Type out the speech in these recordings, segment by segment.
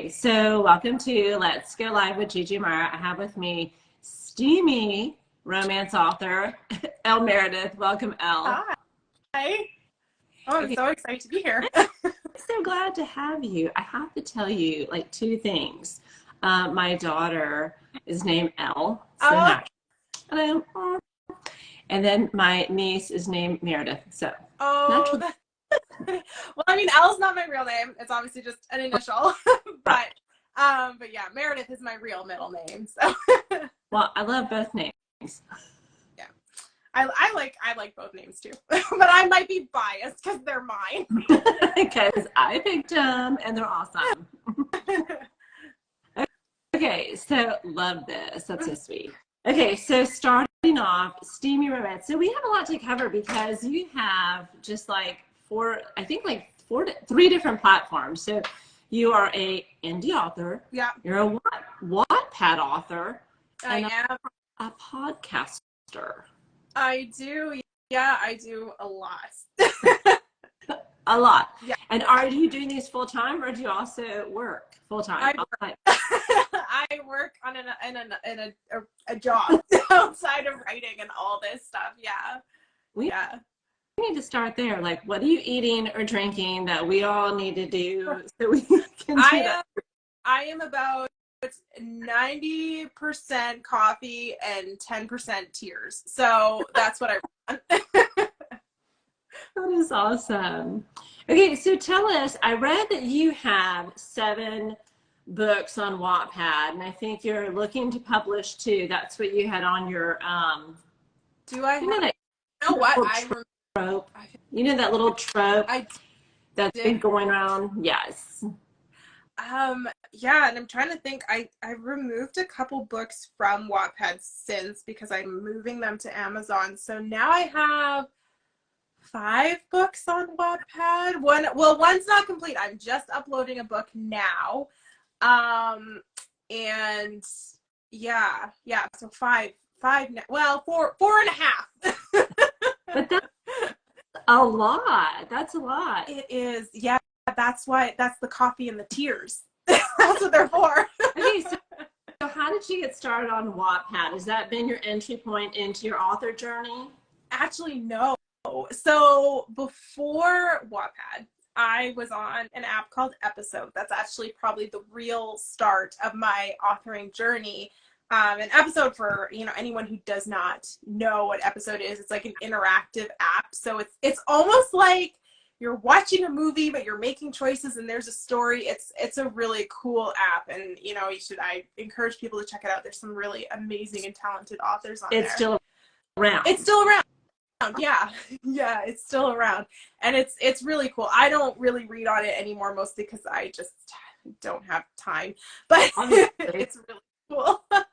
Okay, so welcome to Let's Go Live with Gigi Mara. I have with me steamy romance author, Elle Meredith. Welcome, Elle. Hi. Oh, I'm so excited to be here. I'm so glad to have you. I have to tell you like two things. My daughter is named Elle. So natural. And then my niece is named Meredith. So well, I mean, Elle's not my real name. It's obviously just an initial. but yeah, Meredith is my real middle name. So well, I love both names. Yeah. I like both names too. But I might be biased because they're mine. Because I picked them and they're awesome. Okay, so love this. That's so sweet. Okay, so starting off, steamy romance. So we have a lot to cover because you have just like three different platforms. So you are a indie author. Yeah. You're a Wattpad author. I am a podcaster. I do. Yeah, I do a lot. A lot. Yeah. And are you doing these full time, or do you also work full time? I work on a job outside of writing and all this stuff. Yeah. We need to start there. Like, what are you eating or drinking that we all need to do so we can do that? I am about 90% coffee and 10% tears. So that's what I run. That is awesome. Okay, so tell us, I read that you have 7 books on Wattpad, and I think you're looking to publish 2. That's what you had on your do I you know that, you know what trope? You know that little trope that's been going around? Yes. Yeah, and I'm trying to think. I removed a couple books from Wattpad since because I'm moving them to Amazon. So now I have 5 books on Wattpad. One's not complete. I'm just uploading a book now. And yeah, so 5 well, 4.5. But that's a lot. That's a lot. It is. Yeah, that's the coffee and the tears. That's what they're for. Okay, so how did you get started on Wattpad? Has that been your entry point into your author journey? Actually, no. So before Wattpad, I was on an app called Episode. That's actually probably the real start of my authoring journey. An Episode, for anyone who does not know what Episode is, it's like an interactive app. So it's almost like you're watching a movie, but you're making choices and there's a story. It's a really cool app, and I encourage people to check it out. There's some really amazing and talented authors on there. It's still around. It's still around. Yeah, it's still around, and it's really cool. I don't really read on it anymore, mostly because I just don't have time, but it's really cool. But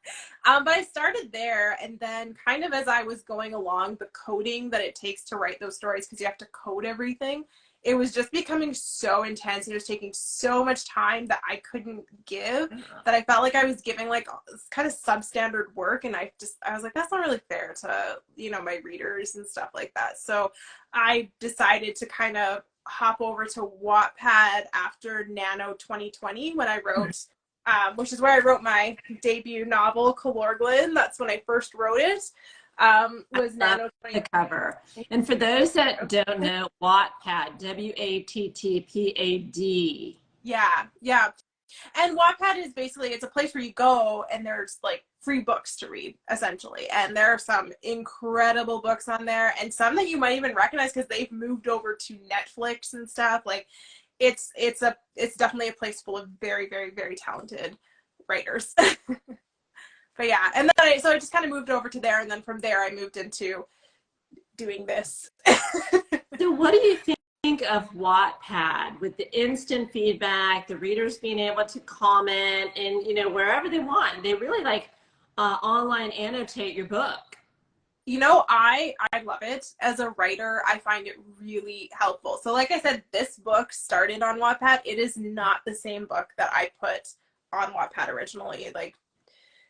I started there, and then kind of as I was going along, the coding that it takes to write those stories, because you have to code everything, it was just becoming so intense. It was taking so much time that I couldn't give, that I felt like I was giving like kind of substandard work. And I was like, that's not really fair to, my readers and stuff like that. So I decided to kind of hop over to Wattpad after Nano 2020 when I wrote, which is where I wrote my debut novel, Calorglin. That's when I first wrote it. Was Nano 2020. The cover. And for those that don't know, Wattpad, Wattpad. Yeah. And Wattpad is basically, it's a place where you go and there's like free books to read, essentially. And there are some incredible books on there, and some that you might even recognize because they've moved over to Netflix and stuff. Like it's definitely a place full of very, very, very talented writers. But yeah, and then I just kind of moved over to there, and then from there I moved into doing this. So what do you think of Wattpad with the instant feedback, the readers being able to comment and, wherever they want? They really like online annotate your book. I love it. As a writer, I find it really helpful. So like I said, this book started on Wattpad. It is not the same book that I put on Wattpad originally. Like,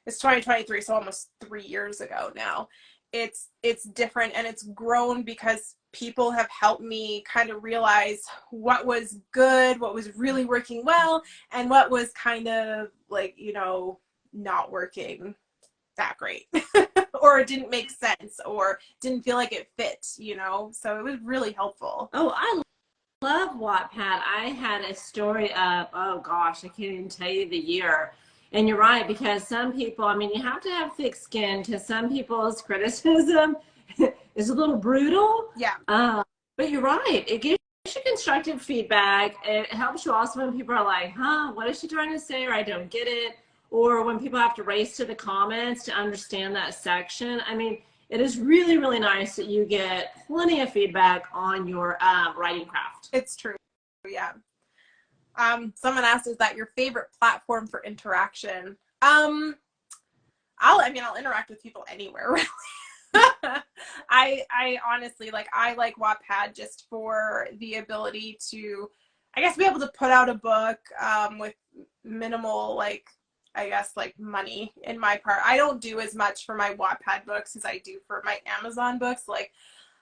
it's 2023, so almost 3 years ago now. It's different, and it's grown because people have helped me kind of realize what was good, what was really working well, and what was kind of like, you know, not working that great or it didn't make sense or didn't feel like it fit, you know, so it was really helpful. Oh, I love Wattpad. I had a story of, oh gosh, I can't even tell you the year. And you're right, because some people, I mean, you have to have thick skin because some people's criticism is a little brutal. Yeah. But you're right. It gives you constructive feedback. It helps you also when people are like, huh, what is she trying to say? Or I don't get it. Or when people have to race to the comments to understand that section. I mean, it is really, really nice that you get plenty of feedback on your writing craft. It's true. Yeah. Someone asked, is that your favorite platform for interaction? I'll interact with people anywhere, really. I honestly, like, I like Wattpad just for the ability to, I guess, be able to put out a book with minimal, like, I guess, like, money in my part. I don't do as much for my Wattpad books as I do for my Amazon books. Like,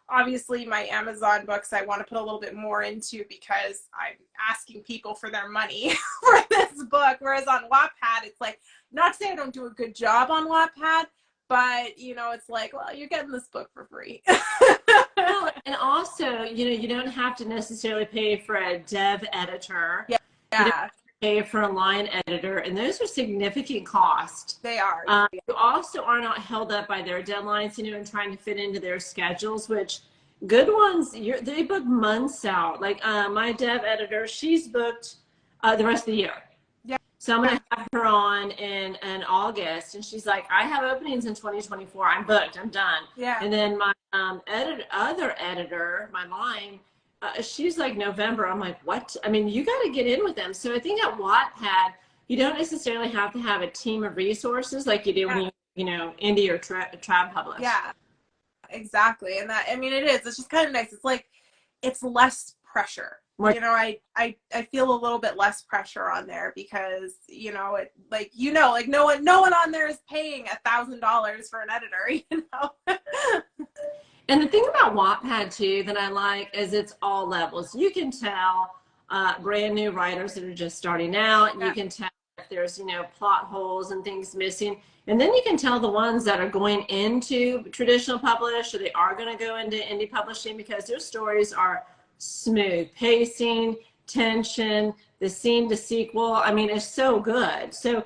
obviously my Amazon books I want to put a little bit more into because I'm asking people for their money for this book. Whereas on Wattpad, it's like, not to say I don't do a good job on Wattpad, but, you know, it's like, well, you're getting this book for free. Well, and also, you know, you don't have to necessarily pay for a dev editor. Yeah. You don't have to pay for a line editor, and those are significant costs. They are. You also are not held up by their deadlines, you know, and trying to fit into their schedules, which good ones, they book months out. Like my dev editor, she's booked the rest of the year. Yeah. So I'm going to have her on in August, and she's like, I have openings in 2024. I'm booked. I'm done. Yeah. And then my other editor, my line, she's like November. I'm like, what? I mean, you got to get in with them. So I think at Wattpad, you don't necessarily have to have a team of resources like you do when you know, indie or trad publish. Yeah, exactly. And that, I mean, it's just kind of nice. It's like, it's less pressure. You know, I feel a little bit less pressure on there because, you know, it, like, you know, like no one on there is paying $1,000 for an editor, you know? And the thing about Wattpad too that I like is it's all levels. You can tell brand new writers that are just starting out. Yeah. You can tell if there's, you know, plot holes and things missing. And then you can tell the ones that are going into traditional publish or they are going to go into indie publishing because their stories are smooth pacing, tension, the scene to sequel. I mean, it's so good. So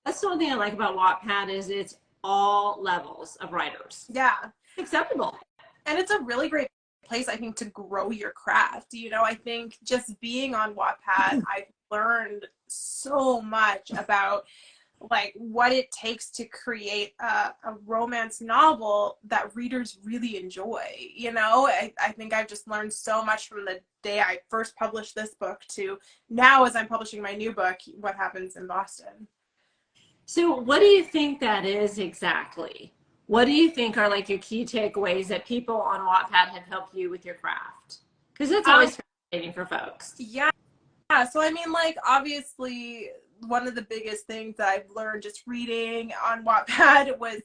that's the one thing I like about Wattpad is it's all levels of writers. Yeah. Acceptable. And it's a really great place, I think, to grow your craft. You know, I think just being on Wattpad, I've learned so much about like what it takes to create a romance novel that readers really enjoy. You know, I think I've just learned so much from the day I first published this book to now as I'm publishing my new book, What Happens in Boston. So what do you think that is exactly? What do you think are like your key takeaways that people on Wattpad have helped you with your craft? Because that's always fascinating for folks. Yeah. So I mean, like, obviously one of the biggest things that I've learned just reading on Wattpad was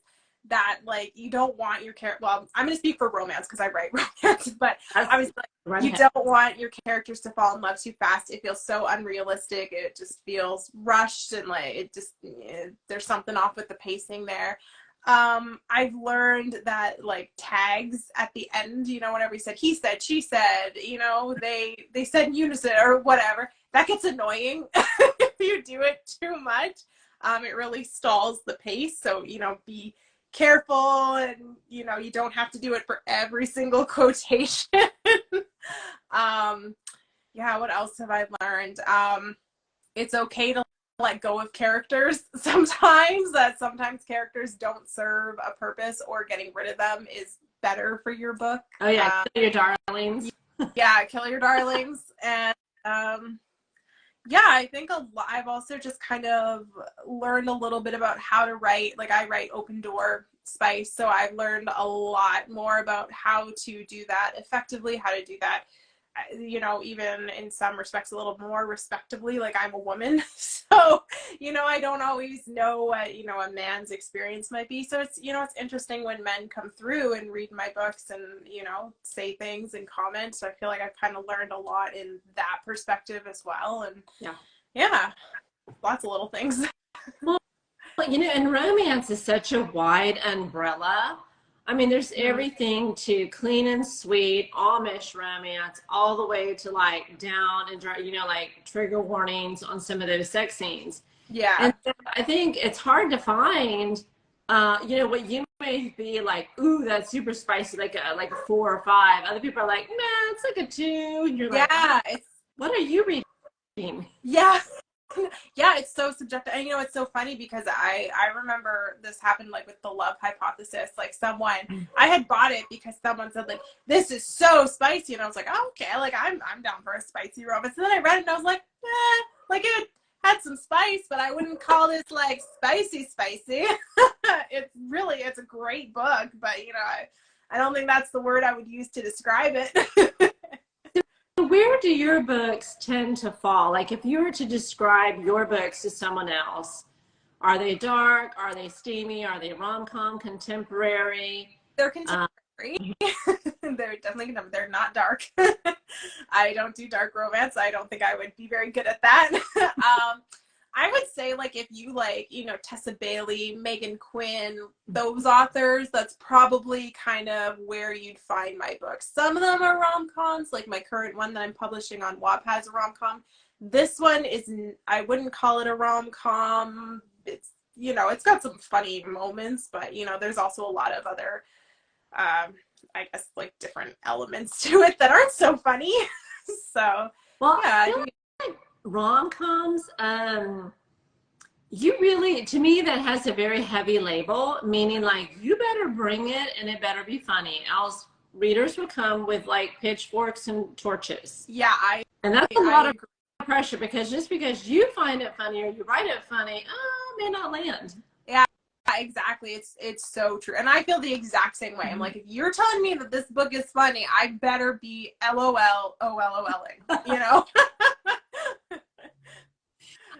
that, like, you don't want your character, well, I'm going to speak for romance because I write romance, but obviously like, you don't want your characters to fall in love too fast. It feels so unrealistic. It just feels rushed and like it just, there's something off with the pacing there. I've learned that like tags at the end, you know, whenever you said, he said, she said, you know, they said in unison or whatever, that gets annoying if you do it too much. It really stalls the pace. So, you know, be careful and, you know, you don't have to do it for every single quotation. Yeah, what else have I learned? It's okay to let go of characters sometimes, that sometimes characters don't serve a purpose or getting rid of them is better for your book. Oh yeah, kill your darlings. Yeah, kill your darlings. And yeah, I think I've also just kind of learned a little bit about how to write. Like, I write open door spice, so I've learned a lot more about how to do that effectively, how to do that you know, even in some respects a little more respectably, like I'm a woman. So, you know, I don't always know what, you know, a man's experience might be. So it's, you know, it's interesting when men come through and read my books and, you know, say things and comment. So I feel like I've kind of learned a lot in that perspective as well. And yeah, lots of little things. Well, you know, and romance is such a wide umbrella. I mean, there's everything to clean and sweet, Amish romance, all the way to like down and dry, you know, like trigger warnings on some of those sex scenes. Yeah. And so I think it's hard to find, you know, what you may be like, ooh, that's super spicy, like a 4 or 5. Other people are like, nah, it's like a 2. And you're like, yeah, what are you reading? Yeah. Yeah, it's so subjective. And you know, it's so funny because I remember this happened like with the Love Hypothesis. Like someone, I had bought it because someone said like, this is so spicy. And I was like, oh, okay, like I'm down for a spicy romance. And then I read it and I was like, like it had some spice, but I wouldn't call this like spicy. It's a great book, but you know, I don't think that's the word I would use to describe it. Where do your books tend to fall? Like if you were to describe your books to someone else, are they dark? Are they steamy? Are they rom-com, contemporary? They're contemporary. They're definitely, they're not dark. I don't do dark romance. I don't think I would be very good at that. I would say like if you like, you know, Tessa Bailey, Megan Quinn, those authors, that's probably kind of where you'd find my books. Some of them are rom-coms, like my current one that I'm publishing on Wattpad is a rom-com. This one is, I wouldn't call it a rom-com. It's, you know, it's got some funny moments, but you know, there's also a lot of other, I guess like different elements to it that aren't so funny. So, well, yeah. Rom-coms, you really, to me, that has a very heavy label, meaning like you better bring it and it better be funny, else readers will come with like pitchforks and torches. Yeah, and that's a lot of pressure because just because you find it funny or you write it funny, it may not land. Yeah, exactly. It's so true. And I feel the exact same way. I'm like, if you're telling me that this book is funny, I better be LOL, OLOLing, you know?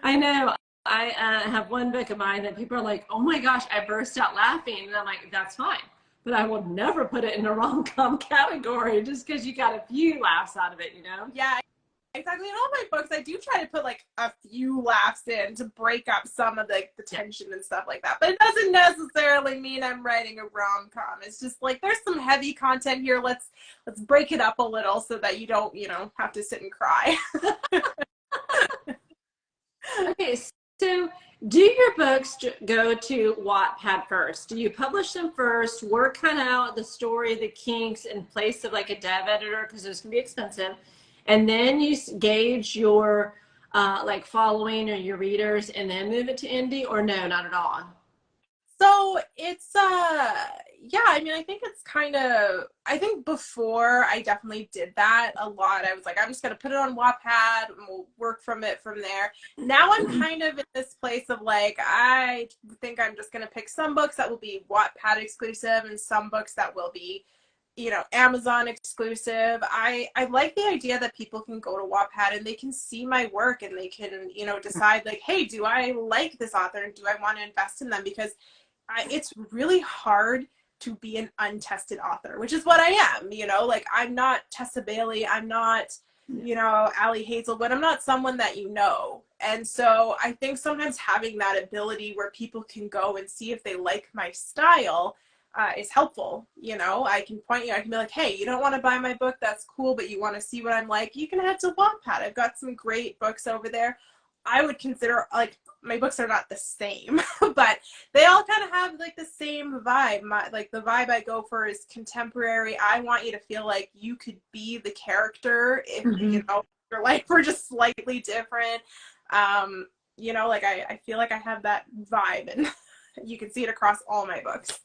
I know. I have one book of mine that people are like, oh my gosh, I burst out laughing. And I'm like, that's fine. But I will never put it in a rom-com category just because you got a few laughs out of it, you know? Yeah, exactly. In all my books, I do try to put like a few laughs in to break up some of the tension and stuff like that. But it doesn't necessarily mean I'm writing a rom-com. It's just like, there's some heavy content here. Let's break it up a little so that you don't, you know, have to sit and cry. Okay, so do your books go to Wattpad first? Do you publish them first, work kind of out the story, the kinks in place of like a dev editor because those can be expensive, and then you gauge your like following or your readers and then move it to indie, or no, not at all? So it's yeah, I mean, I think it's kind of, I think before I definitely did that a lot. I was like, I'm just going to put it on Wattpad and we'll work from it from there. Now I'm kind of in this place of like, I think I'm just going to pick some books that will be Wattpad exclusive and some books that will be, you know, Amazon exclusive. I like the idea that people can go to Wattpad and they can see my work and they can, you know, decide like, hey, do I like this author and do I want to invest in them? Because it's really hard to be an untested author, which is what I am, you know, like I'm not Tessa Bailey, I'm not, you know, Allie Hazelwood, I'm not someone that you know. And so I think sometimes having that ability where people can go and see if they like my style is helpful. You know, I can point you, I can be like, hey, you don't want to buy my book, that's cool, but you want to see what I'm like, you can head to Wattpad. I've got some great books over there. I would consider, like, my books are not the same, but they all kind of have like the same vibe. Like the vibe I go for is contemporary. I want you to feel like you could be the character if, you know, your life were just slightly different. You know, like I feel like I have that vibe and you can see it across all my books.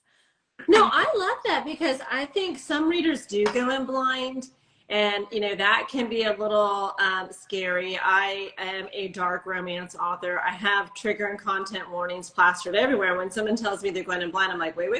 No, I love that because I think some readers do go in blind. And, you know, that can be a little scary. I am a dark romance author. I have trigger and content warnings plastered everywhere. When someone tells me they're going in blind, I'm like, wait. We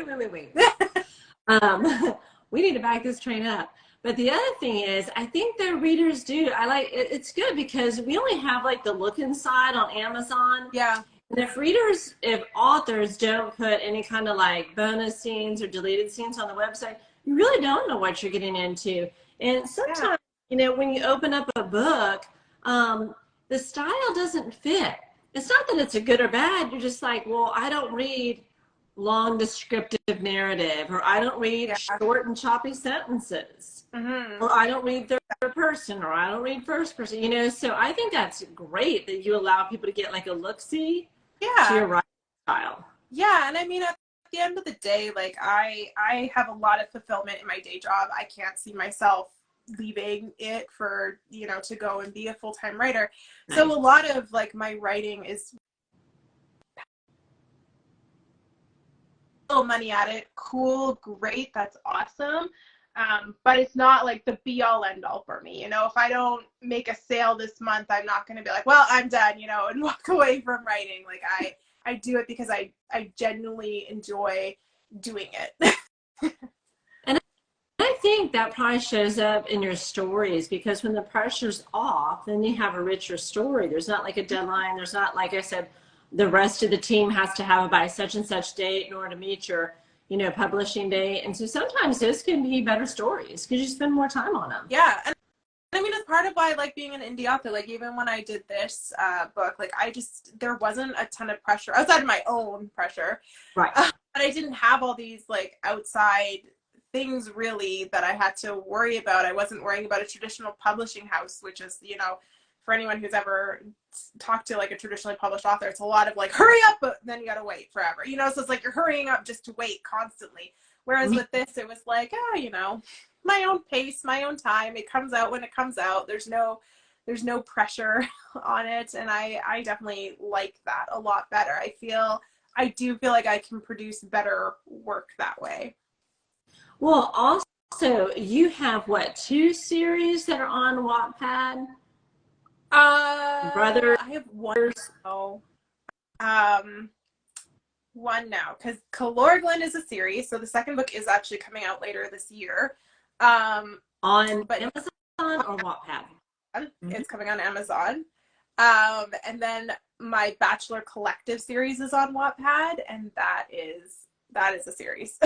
need to back this train up. But the other thing is, I think their readers do. I like it, it's good because we only have like the look inside on Amazon. Yeah. And if authors don't put any kind of like bonus scenes or deleted scenes on the website, you really don't know what you're getting into. And sometimes, you know, when you open up a book, the style doesn't fit. It's not that it's a good or bad. You're just like, well, I don't read long descriptive narrative, or I don't read short and choppy sentences, or I don't read third person, or I don't read first person, you know. So I think that's great that you allow people to get like a look-see to your writing style. Yeah, and I mean, at the end of the day, like I have a lot of fulfillment in my day job. I can't see myself leaving it for, you know, to go and be a full-time writer. Nice. So a lot of like my writing is money at it. Cool, great, that's awesome. But it's not like the be all end all for me. You know, if I don't make a sale this month, I'm not going to be like, well, I'm done, you know, and walk away from writing. Like I do it because I genuinely enjoy doing it. And I think that probably shows up in your stories, because when the pressure's off, then you have a richer story. There's not like a deadline. There's not, like I said, the rest of the team has to have it by such and such date in order to meet your, you know, publishing date. And so sometimes those can be better stories because you spend more time on them. Yeah. And I mean, it's part of why I like being an indie author. Like, even when I did this book, like, there wasn't a ton of pressure outside of my own pressure. Right. But I didn't have all these, like, outside things really that I had to worry about. I wasn't worrying about a traditional publishing house, which is, you know, for anyone who's ever talked to like a traditionally published author, it's a lot of like, hurry up, but then you gotta wait forever, you know. So it's like you're hurrying up just to wait constantly. Whereas with this, it was like, you know, my own pace, my own time. It comes out when it comes out. There's no pressure on it, and I definitely like that a lot better. I do feel like I can produce better work that way. Well, also you have what, 2 series that are on Wattpad? Brother, I have one now. One now, because Calorglen is a series, so the second book is actually coming out later this year. On Amazon or Wattpad? It's coming on Amazon. And then my Bachelor Collective series is on Wattpad, and that is a series.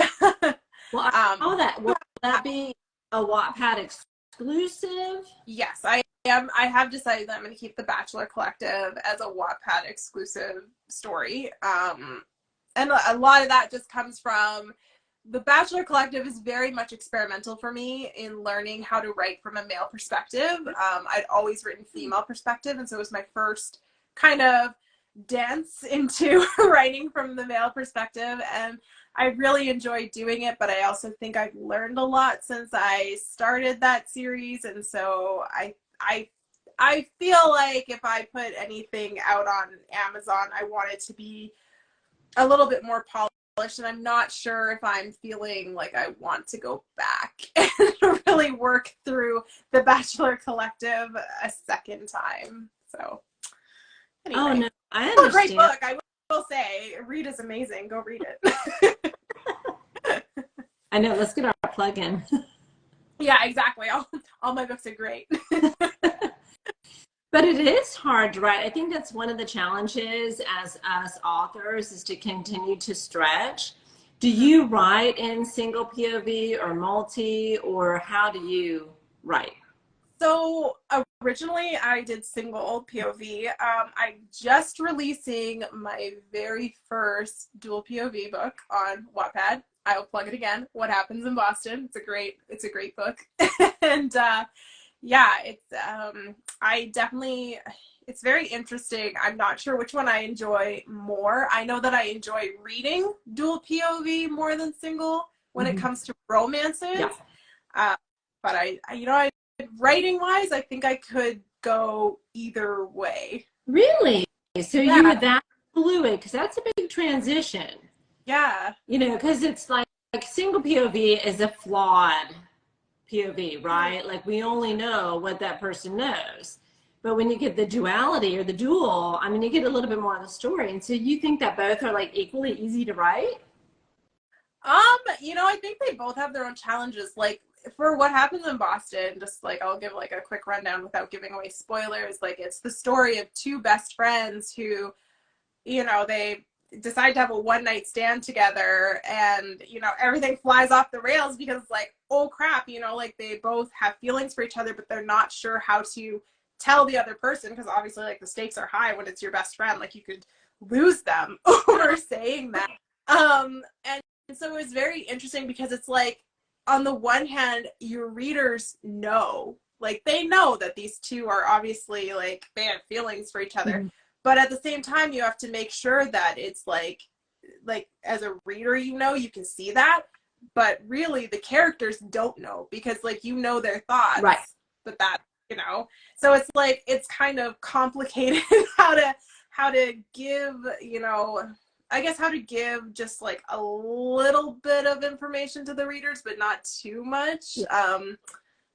Well, I know that. Will that be a Wattpad exclusive? Yes, I am. I have decided that I'm going to keep the Bachelor Collective as a Wattpad exclusive story. And a lot of that just comes from the Bachelor Collective is very much experimental for me in learning how to write from a male perspective. I'd always written female perspective, and so it was my first kind of dance into writing from the male perspective, and I really enjoyed doing it, but I also think I've learned a lot since I started that series, and so I feel like if I put anything out on Amazon, I want it to be a little bit more polished, and I'm not sure if I'm feeling like I want to go back and really work through the Bachelor Collective a second time. So anyway. Oh, no, I understand. It's a great book, I will say. Read is amazing. Go read it. I know. Let's get our plug in. Yeah, exactly. All my books are great. But it is hard to write. I think that's one of the challenges as us authors, is to continue to stretch. Do you write in single POV or multi, or how do you write? So originally I did single POV. I'm just releasing my very first dual POV book on Wattpad. I will plug it again. What Happens in Boston. It's a great book. And yeah, it's very interesting. I'm not sure which one I enjoy more. I know that I enjoy reading dual POV more than single when it comes to romances. Yeah. But writing wise, I think I could go either way. Really? So you were that fluid, because that's a big transition. Yeah. You know, because it's like single POV is a flawed POV, right? Like, we only know what that person knows. But when you get the duality or the dual, I mean, you get a little bit more of the story. And so you think that both are like equally easy to write? You know, I think they both have their own challenges. Like, for What Happens in Boston, just like I'll give like a quick rundown without giving away spoilers. Like it's the story of two best friends who, you know, they decide to have a one-night stand together, and you know everything flies off the rails because like, oh crap, you know, like they both have feelings for each other, but they're not sure how to tell the other person, because obviously like the stakes are high when it's your best friend. Like you could lose them over saying that. And so it was very interesting because it's like, on the one hand, your readers know, like they know that these two are obviously like, they have feelings for each other. Mm-hmm. But at the same time, you have to make sure that it's like as a reader, you know, you can see that, but really the characters don't know, because like, you know, their thoughts, right? But that, you know, so it's like, it's kind of complicated how to give, you know, I guess how to give just like a little bit of information to the readers, but not too much.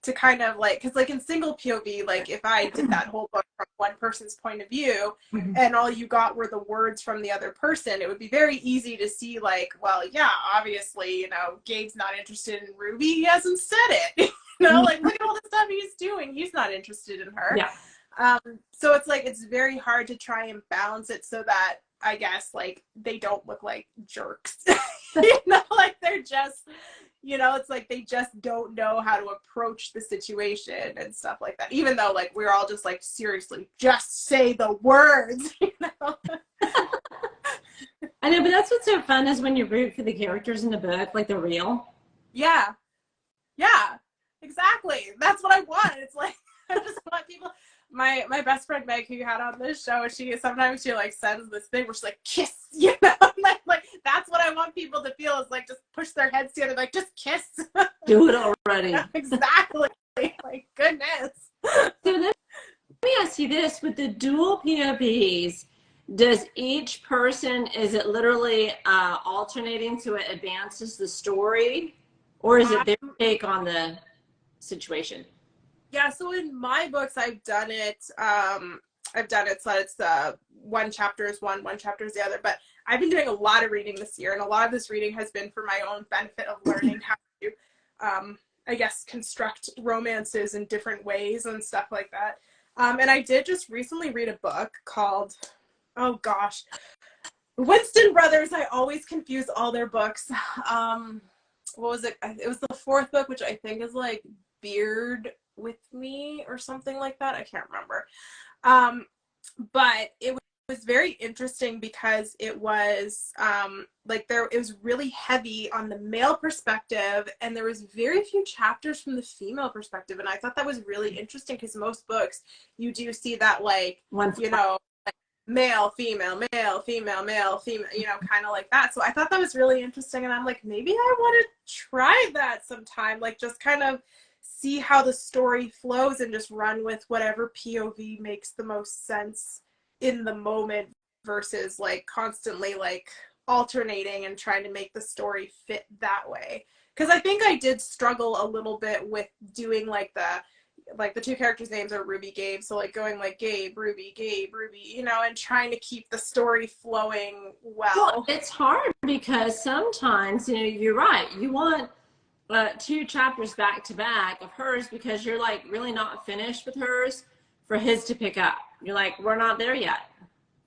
To kind of like, because like in single POV, like if I did that whole book from one person's point of view, mm-hmm. and all you got were the words from the other person, it would be very easy to see like, well, yeah, obviously, you know, Gabe's not interested in Ruby. He hasn't said it. You know, like look at all the stuff he's doing. He's not interested in her. Yeah. So it's like, it's very hard to try and balance it so that, I guess, like they don't look like jerks. You know, like they're just, you know, it's like they just don't know how to approach the situation and stuff like that. Even though like we're all just like, seriously, just say the words, you know. I know, but that's what's so fun is when you root for the characters in the book, like they're real. Yeah. Yeah, exactly. That's what I want. It's like, I just want people. My best friend Meg, who you had on this show, she sometimes like sends this thing where she's like, kiss, you know, like that's what I want people to feel, is like just push their heads together, like just kiss. Do it already. Exactly. Like goodness. So let me ask you this: with the dual POVs, does each person, is it literally alternating so it advances the story, or is it their take on the situation? Yeah, so in my books, I've done it so that it's one chapter is one chapter is the other. But I've been doing a lot of reading this year, and a lot of this reading has been for my own benefit of learning how to, I guess, construct romances in different ways and stuff like that. And I did just recently read a book called, oh gosh, Winston Brothers. I always confuse all their books. What was it? It was the fourth book, which I think is like Beard with Me or something like that. I can't remember. But it was very interesting because it was it was really heavy on the male perspective, and there was very few chapters from the female perspective. And I thought that was really interesting, because most books you do see that, like, you know, like male, female, male, female, male, female, you know, kind of like that. So I thought that was really interesting, and I'm like, maybe I want to try that sometime, like just kind of see how the story flows and just run with whatever POV makes the most sense in the moment, versus like constantly like alternating and trying to make the story fit that way. Because I think I did struggle a little bit with doing like the two characters' names are Ruby, Gabe, so like going like Gabe, Ruby, you know, and trying to keep the story flowing well. It's hard because sometimes, you know, you're right, you want two chapters back to back of hers because you're like really not finished with hers for his to pick up. You're like, we're not there yet.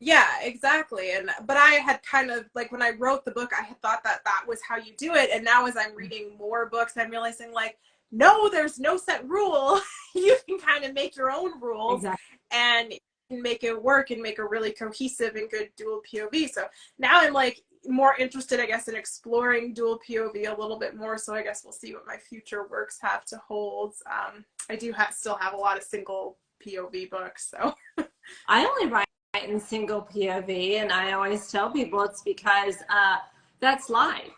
Yeah, exactly. But I had kind of like, when I wrote the book, I had thought that was how you do it. And now as I'm reading more books, I'm realizing like, no, there's no set rule. You can kind of make your own rules. Exactly. And make it work and make a really cohesive and good dual POV. So now I'm like more interested, I guess, in exploring dual POV a little bit more. So I guess we'll see what my future works have to hold. I do still have a lot of single POV books. So I only write in single POV, and I always tell people it's because that's life.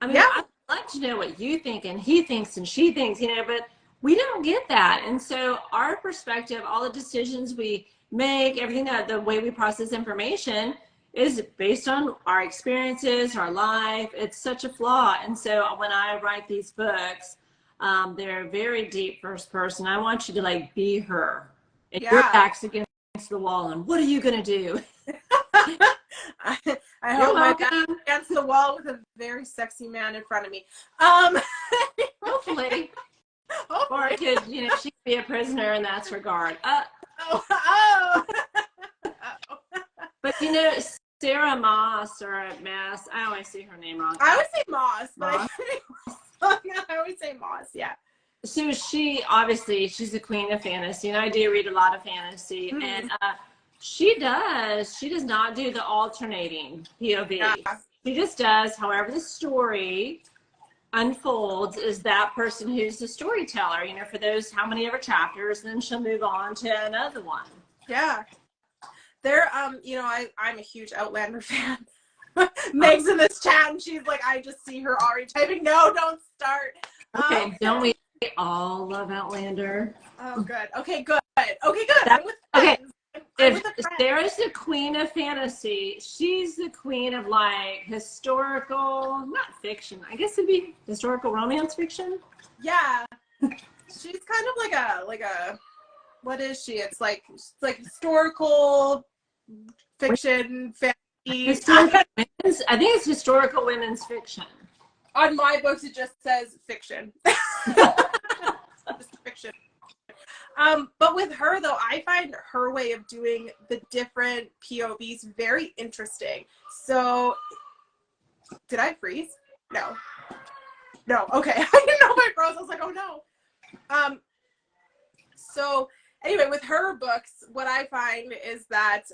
I mean, yeah. I'd like to know what you think and he thinks and she thinks, you know, but we don't get that. And so our perspective, all the decisions we make, everything, that the way we process information is based on our experiences, our life. It's such a flaw. And so when I write these books, they're very deep first person. I want you to like be her, and your back's against the wall, and what are you gonna do? I hope my back against the wall with a very sexy man in front of me. Well, hopefully. Or it could, you know, she could be a prisoner in that regard. But you know, Sarah Moss or Mass, I always see her name wrong. I always say Moss, but I always say Moss, yeah. So she's the queen of fantasy, and I do read a lot of fantasy, and she does not do the alternating POV. Yeah. She just does however the story unfolds is that person who's the storyteller, you know, for those how many ever chapters, then she'll move on to another one. Yeah. There, you know, I'm a huge Outlander fan. Meg's in this chat and she's like, I just see her already typing, no, don't start. Okay, don't we all love Outlander? Oh, good. Okay, good. Okay, good. I'm with friends. If Sarah's the queen of fantasy, she's the queen of like historical, not fiction. I guess it'd be historical romance fiction. Yeah, she's kind of like a. What is she? It's like historical fiction, fantasy. I think it's historical women's fiction. On my books, it just says fiction. Just fiction. But with her, though, I find her way of doing the different POVs very interesting. So, did I freeze? No. No, okay. I didn't know if I froze. I was like, oh no. So, anyway, with her books, what I find is that,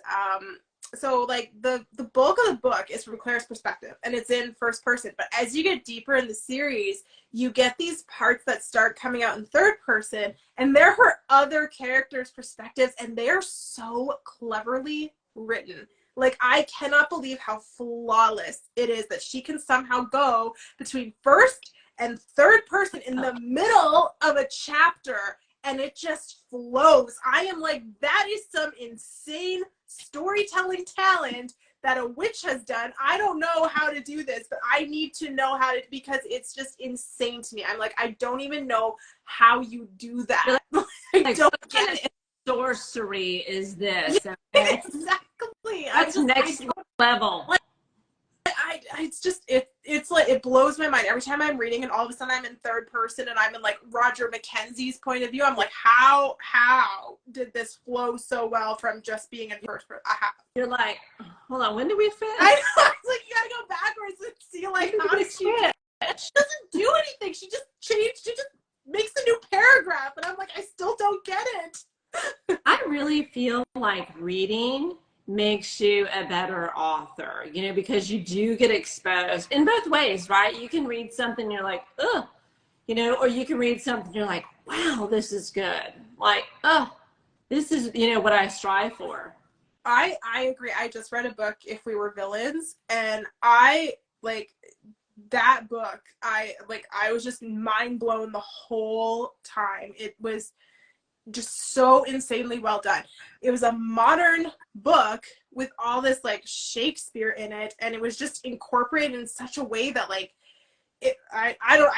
so like the bulk of the book is from Claire's perspective and it's in first person, but as you get deeper in the series, you get these parts that start coming out in third person and they're her other characters' perspectives and they're so cleverly written. Like, I cannot believe how flawless it is that she can somehow go between first and third person in the middle of a chapter and it just flows. I am like, that is some insane storytelling talent that a witch has done. I don't know how to do this, but I need to know how to, because it's just insane to me. I'm like, I don't even know how you do that. I don't get it. Sorcery is this? Okay? Exactly. That's next level. Like, it's just it's like it blows my mind every time I'm reading and all of a sudden I'm in third person and I'm in like Roger Mackenzie's point of view. I'm like, how did this flow so well from just being in first person? You're like, hold on, when did we fit? I know. It's like, you gotta go backwards and see like how did she doesn't do anything. She just makes a new paragraph and I'm like, I still don't get it. I really feel like reading makes you a better author, you know, because you do get exposed in both ways, right? You can read something, you're like, ugh, you know, or you can read something, you're like, wow, this is good. Like, oh, this is, you know, what I strive for. I agree. I just read a book, If We Were Villains, and I like that book. I was just mind blown the whole time. It was just so insanely well done. It was a modern book with all this like Shakespeare in it, and it was just incorporated in such a way that like I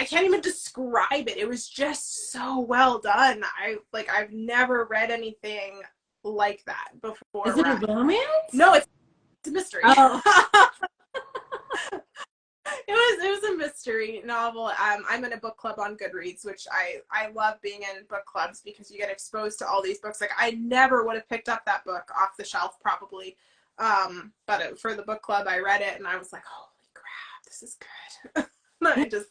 can't even describe it. It was just so well done. I've never read anything like that before. Is it a romance? No, it's a mystery. Oh. It was a mystery novel. I'm in a book club on Goodreads, which I love being in book clubs because you get exposed to all these books. Like, I never would have picked up that book off the shelf probably. But for the book club, I read it and I was like, holy crap, this is good.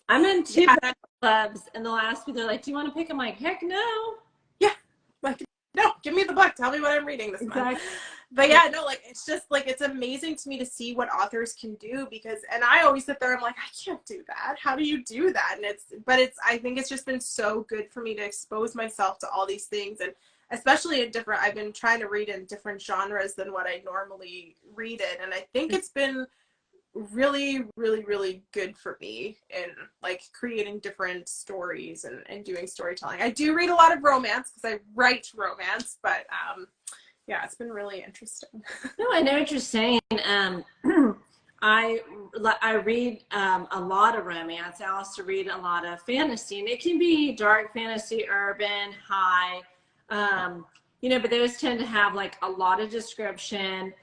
I'm in two book clubs and the last week they're like, do you want to pick? I'm like, heck no. Yeah. Like, no, give me the book. Tell me what I'm reading this month. But yeah, no, like, it's just like, it's amazing to me to see what authors can do because, and I always sit there, I'm like, I can't do that. How do you do that? And I think it's just been so good for me to expose myself to all these things. And especially in different, I've been trying to read in different genres than what I normally read in. And I think it's been really, really, really good for me in like creating different stories and doing storytelling. I do read a lot of romance because I write romance, but, yeah, it's been really interesting. No, I know what you're saying. I read a lot of romance. I also read a lot of fantasy, and it can be dark fantasy, urban, high, you know, but those tend to have like a lot of description.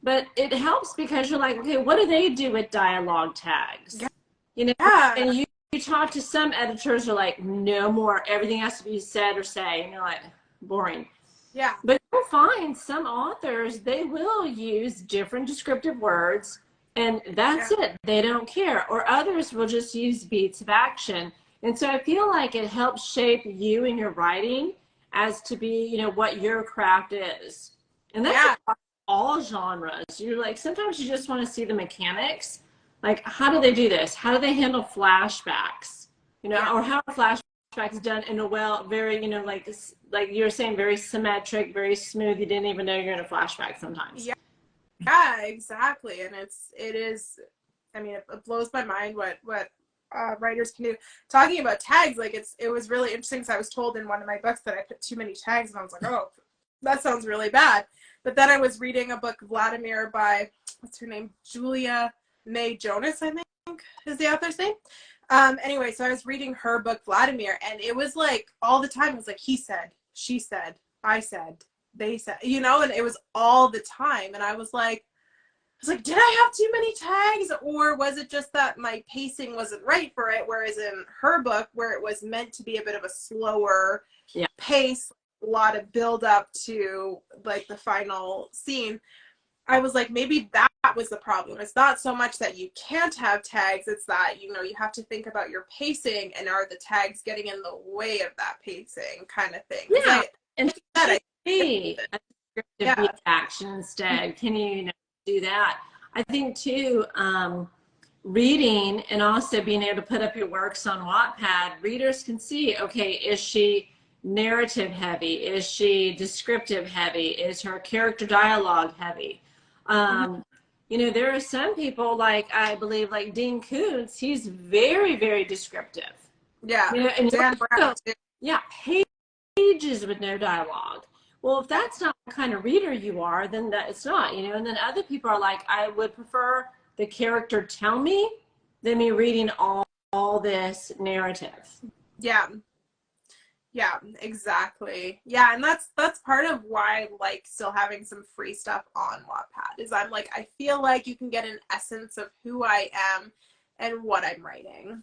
But it helps because you're like, okay, what do they do with dialogue tags? Yeah. You know, yeah. And you you talk to some editors are like, no more, everything has to be said or say, and you're like, boring. Yeah. But you'll find some authors, they will use different descriptive words, and that's it. They don't care. Or others will just use beats of action. And so I feel like it helps shape you and your writing as to be, you know, what your craft is. And that's all genres. You're like, sometimes you just want to see the mechanics. Like, how do they do this? How do they handle flashbacks? You know, or how are flashbacks done in a very, you know, like you're saying, very symmetric, very smooth. You didn't even know you're in a flashback sometimes. Yeah, exactly. And it is, I mean, it blows my mind what writers can do. Talking about tags, like it was really interesting because I was told in one of my books that I put too many tags, and I was like, oh, that sounds really bad. But then I was reading a book, Vladimir, by, what's her name? Julia May Jonas, I think is the author's name. Anyway, so I was reading her book, Vladimir, and it was like all the time, it was like, he said, she said, I said, they said, you know, and it was all the time. And I was like, did I have too many tags, or was it just that my pacing wasn't right for it? Whereas in her book, where it was meant to be a bit of a slower pace, a lot of build up to like the final scene, I was like, maybe that was the problem. It's not so much that you can't have tags, it's that, you know, you have to think about your pacing, and are the tags getting in the way of that pacing kind of thing. Yeah, and a descriptive action instead. Can you do that? I think too, reading and also being able to put up your works on Wattpad, readers can see, okay, is she narrative heavy? Is she descriptive heavy? Is her character dialogue heavy? You know, there are some people, like I believe like Dean Koontz, he's very, very descriptive. Yeah. You know, and Dan Brown too. Yeah, pages with no dialogue. Well, if that's not the kind of reader you are, then it's not, you know. And then other people are like, I would prefer the character tell me than me reading all this narrative. Yeah. Yeah, exactly. Yeah, and that's part of why I like still having some free stuff on Wattpad, is I'm like, I feel like you can get an essence of who I am and what I'm writing.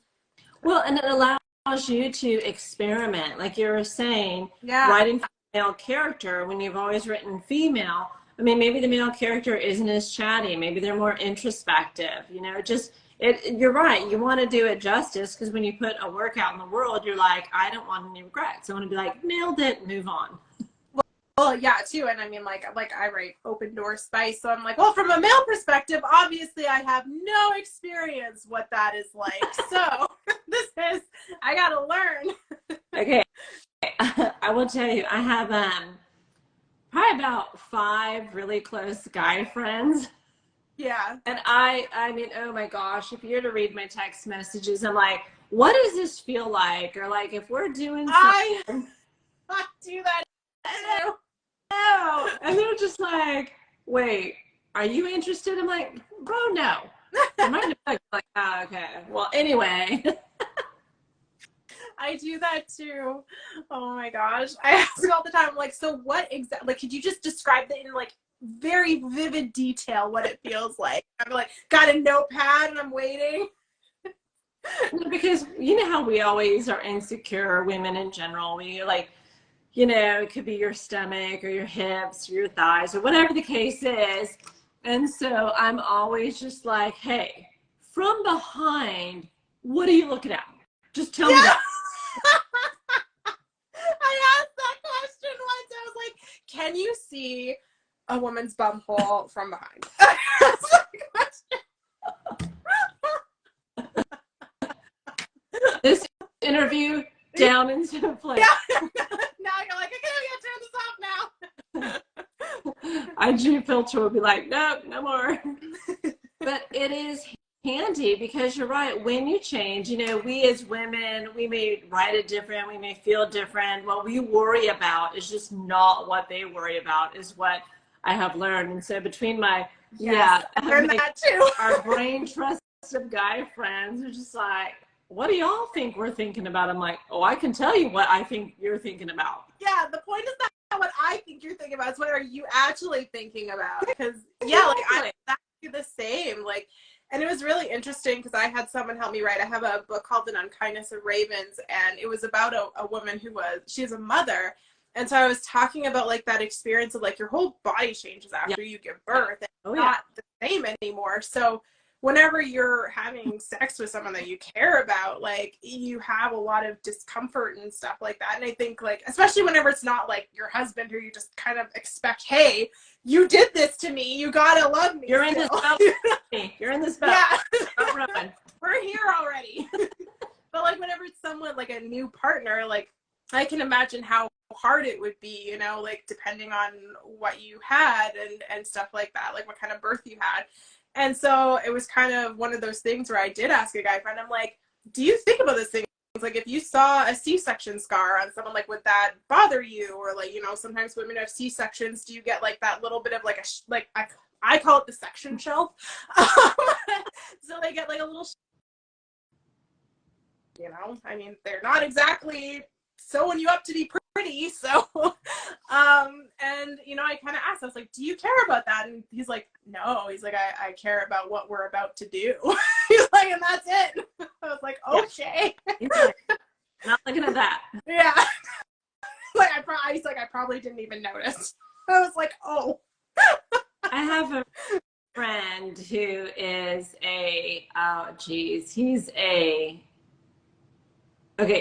Well, and it allows you to experiment, like you were saying, writing for a male character when you've always written female. I mean, maybe the male character isn't as chatty. Maybe they're more introspective. You know, you're right. You want to do it justice, because when you put a work out in the world, you're like, I don't want any regrets. I want to be like, nailed it, move on. Well, yeah, too. And I mean, like I write Open Door Spice, so I'm like, well, from a male perspective, obviously I have no experience what that is like. So I got to learn. Okay. I will tell you, I have probably about 5 really close guy friends. Yeah. And I mean, oh my gosh, if you're to read my text messages, I'm like, what does this feel like? Or like, if we're doing something. I do that too. And they're just like, wait, are you interested? I'm like, bro, no. I'm like, oh, okay. Well, anyway. I do that too. Oh my gosh. I ask all the time, I'm like, so what exactly, like, could you just describe it in like very vivid detail what it feels like? I'm like, got a notepad and I'm waiting. Because you know how we always are insecure, women in general. We like, you know, it could be your stomach or your hips or your thighs or whatever the case is. And so I'm always just like, hey, from behind, what are you looking at? Just tell me that. I asked that question once. I was like, can you see a woman's bum hole from behind? This interview down into place. Yeah. Now you're like, okay, we gotta turn this off now. IG filter will be like, nope, no more. But it is handy, because you're right, when you change, you know, we as women, we may write it different, we may feel different. What we worry about is just not what they worry about, is what I have learned. And so between my that too. our brain trust of guy friends are just like, what do y'all think we're thinking about? I'm like, oh, I can tell you what I think you're thinking about. Yeah, the point is not what I think you're thinking about, it's what are you actually thinking about? Because yeah, like I'm exactly the same. Like, And it was really interesting because I had someone help me write. I have a book called An Unkindness of Ravens, and it was about a woman she's a mother. And so I was talking about like that experience of like your whole body changes after you give birth, and it's not the same anymore. So whenever you're having sex with someone that you care about, like you have a lot of discomfort and stuff like that. And I think like, especially whenever it's not like your husband who you just kind of expect, hey, you did this to me, you gotta love me. You're in this boat. You're in this boat. Yeah. We're here already. But like whenever it's someone like a new partner, like I can imagine how hard it would be, you know, like depending on what you had and stuff like that, like what kind of birth you had. And so it was kind of one of those things where I did ask a guy friend, I'm like, do you think about this thing? Like if you saw a C-section scar on someone, like would that bother you? Or like, you know, sometimes women have C-sections. Do you get like that little bit of like I call it the section shelf. So they get like a little, you know, I mean, they're not exactly sewing you up to be pretty. So, and you know, I kind of asked, I was like, do you care about that? And he's like, no. He's like, I care about what we're about to do. He's like, and that's it. I was like, okay. He's like, not looking at that. Yeah. Like he's like, I probably didn't even notice. I was like, oh. I have a friend who is okay,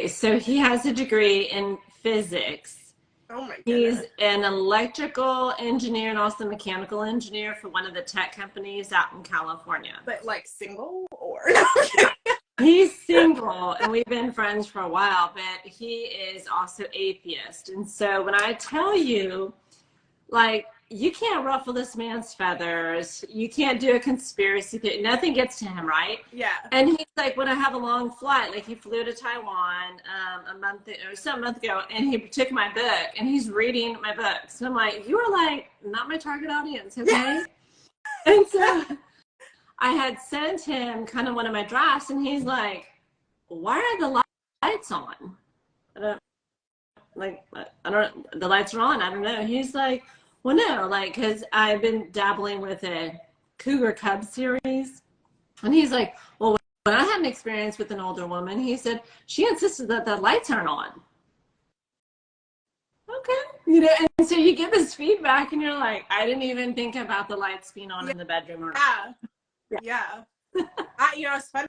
so he has a degree in physics. Oh my goodness. He's an electrical engineer and also mechanical engineer for one of the tech companies out in California. But like single or? He's single, and we've been friends for a while, but he is also atheist. And so when I tell you, like, you can't ruffle this man's feathers, you can't do a conspiracy theory, nothing gets to him, right? Yeah. And he's like, when I have a long flight, like he flew to Taiwan a month ago, and he took my book and he's reading my book. So I'm like, you are like not my target audience, okay? And so I had sent him kind of one of my drafts, and he's like, why are the lights on? The lights are on, I don't know. He's like, well, no, like, because I've been dabbling with a Cougar Cubs Series. And he's like, well, when I had an experience with an older woman, he said, she insisted that the lights aren't on. Okay. You know, and so you give us feedback, and you're like, I didn't even think about the lights being on in the bedroom. Or Yeah. You know, it's funny.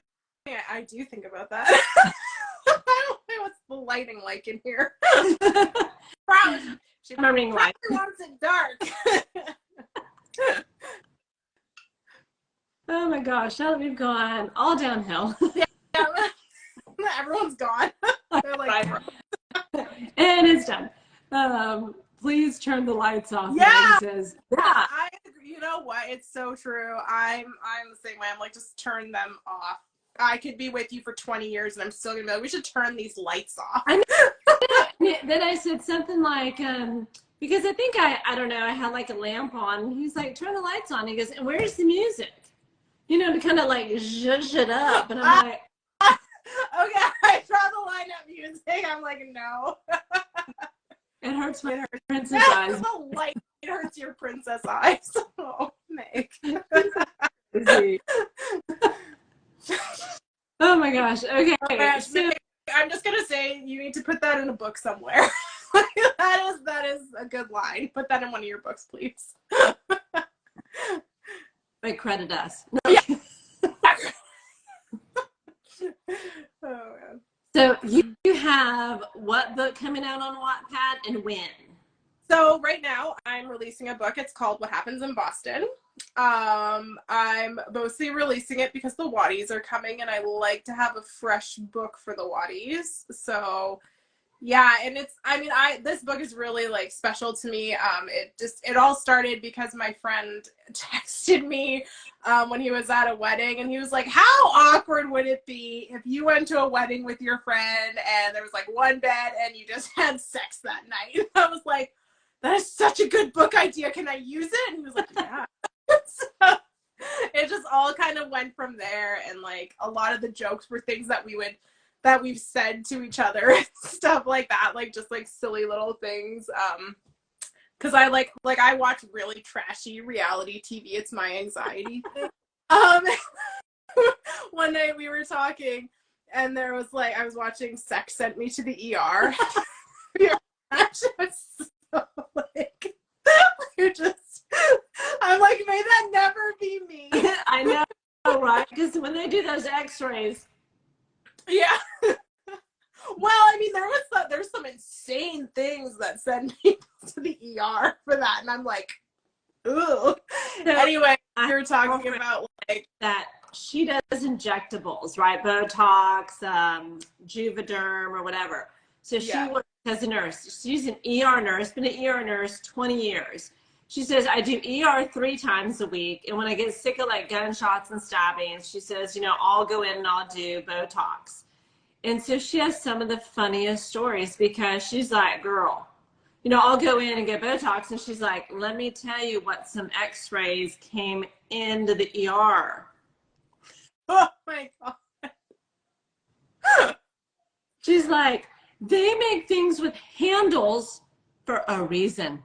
I do think about that. I don't know what's the lighting like in here. She probably wants it dark. Oh my gosh, now that we've gone all downhill. Yeah. Everyone's gone. They're like, and it's done. Please turn the lights off. Yeah. Says, I agree. You know what? It's so true. I'm the same way. I'm like, just turn them off. I could be with you for 20 years and I'm still gonna be like, we should turn these lights off. Then I said something like, because I think I don't know, I had like a lamp on. He's like, turn the lights on. He goes, and where's the music? You know, to kind of like zhuzh it up. And I'm like, okay, I draw the line at music. I'm like, no. It hurts my princess eyes. The light, it hurts your princess eyes. Oh, Meg. Oh my gosh. Okay. Oh my gosh, so, I'm just gonna say you need to put that in a book somewhere. that is a good line. Put that in one of your books, please. Wait, credit us. No. Yeah. Oh man. So you have what book coming out on Wattpad and when? So right now I'm releasing a book. It's called What Happens in Boston. I'm mostly releasing it because the Watties are coming and I like to have a fresh book for the Watties. So yeah, and this book is really like special to me. It all started because my friend texted me when he was at a wedding, and he was like, how awkward would it be if you went to a wedding with your friend and there was like one bed and you just had sex that night? I was like, that is such a good book idea. Can I use it? And he was like, yeah. So it just all kind of went from there, and like a lot of the jokes were things that we've said to each other and stuff like that, like just like silly little things. Because I like I watch really trashy reality TV. It's my anxiety thing. night we were talking, and there was like, I was watching Sex Sent Me to the ER. So like, you're just, I'm like, may that never be me. I know, right? Because when they do those x-rays. Yeah. Well, I mean, there's some insane things that send people to the ER for that, and I'm like, ooh. So anyway, we were talking about like that she does injectables, right? Botox, Juvederm, or whatever. So she works as a nurse. She's an ER nurse, been an ER nurse 20 years. She says, I do ER 3 times a week, and when I get sick of like gunshots and stabbings, she says, you know, I'll go in and I'll do Botox. And so she has some of the funniest stories, because she's like, girl, you know, I'll go in and get Botox. And she's like, let me tell you what some x-rays came into the ER. Oh my God. She's like, they make things with handles for a reason.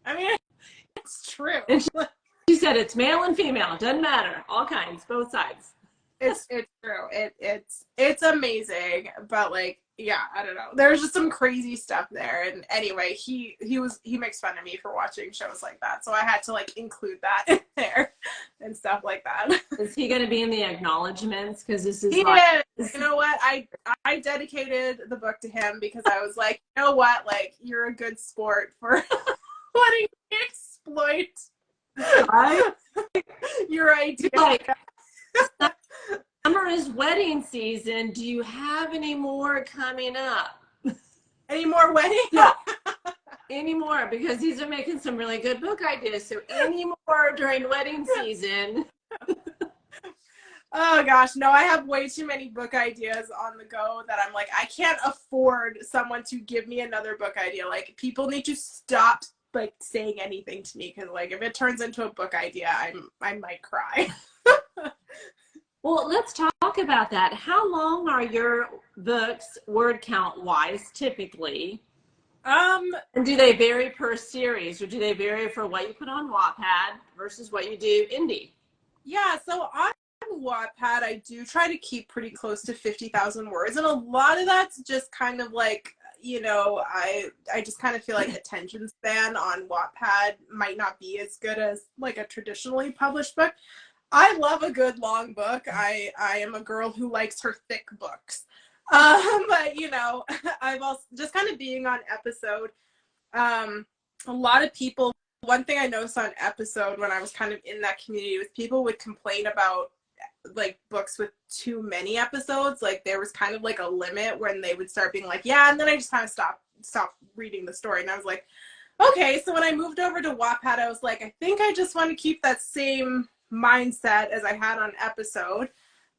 I mean, it's true. And she said it's male and female. Doesn't matter. All kinds, both sides. It's true. It's amazing. But like, yeah, I don't know. There's just some crazy stuff there. And anyway, he makes fun of me for watching shows like that. So I had to like include that in there and stuff like that. Is he going to be in the acknowledgments? Because this is You know what? I dedicated the book to him, because I was like, you know what? Like, you're a good sport for letting me exploit your idea. Like, summer is wedding season. Do you have any more coming up? Any more weddings? Yeah. Any more, because these are making some really good book ideas. So any more during wedding season. Oh gosh, no, I have way too many book ideas on the go that I'm like, I can't afford someone to give me another book idea. Like, people need to stop like saying anything to me, because like, if it turns into a book idea, I might cry. Well, let's talk about that. How long are your books, word count wise, typically? And do they vary per series, or do they vary for what you put on Wattpad versus what you do indie? Yeah, so on Wattpad, I do try to keep pretty close to 50,000 words, and a lot of that's just kind of like, you know, I just kind of feel like attention span on Wattpad might not be as good as like a traditionally published book. I love a good long book. I am a girl who likes her thick books. But you know, I've also just kind of being on episode. A lot of people, one thing I noticed on episode when I was kind of in that community was people would complain about like books with too many episodes. Like, there was kind of like a limit when they would start being like, yeah, and then I just kind of stop reading the story. And I was like, okay. So when I moved over to Wattpad, I was like, I think I just want to keep that same mindset as I had on episode.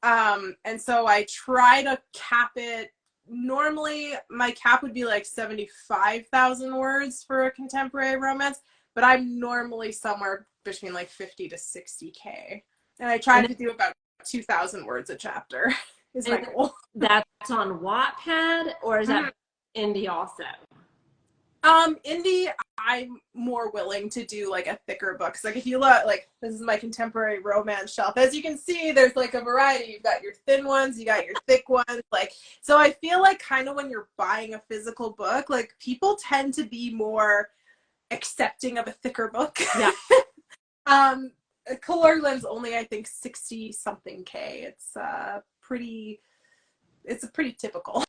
And so I try to cap it. Normally my cap would be like 75,000 words for a contemporary romance, but I'm normally somewhere between like 50 to 60K. And I try to do about 2,000 words a chapter is my goal. That's on Wattpad, or is that indie also? Indie, I'm more willing to do like a thicker book. So like, if you look, like, this is my contemporary romance shelf. As you can see, there's like a variety. You've got your thin ones, you got your thick ones. Like, so I feel like kind of when you're buying a physical book, like, people tend to be more accepting of a thicker book. Yeah. Colorland's only, I think, 60 something K. It's a pretty typical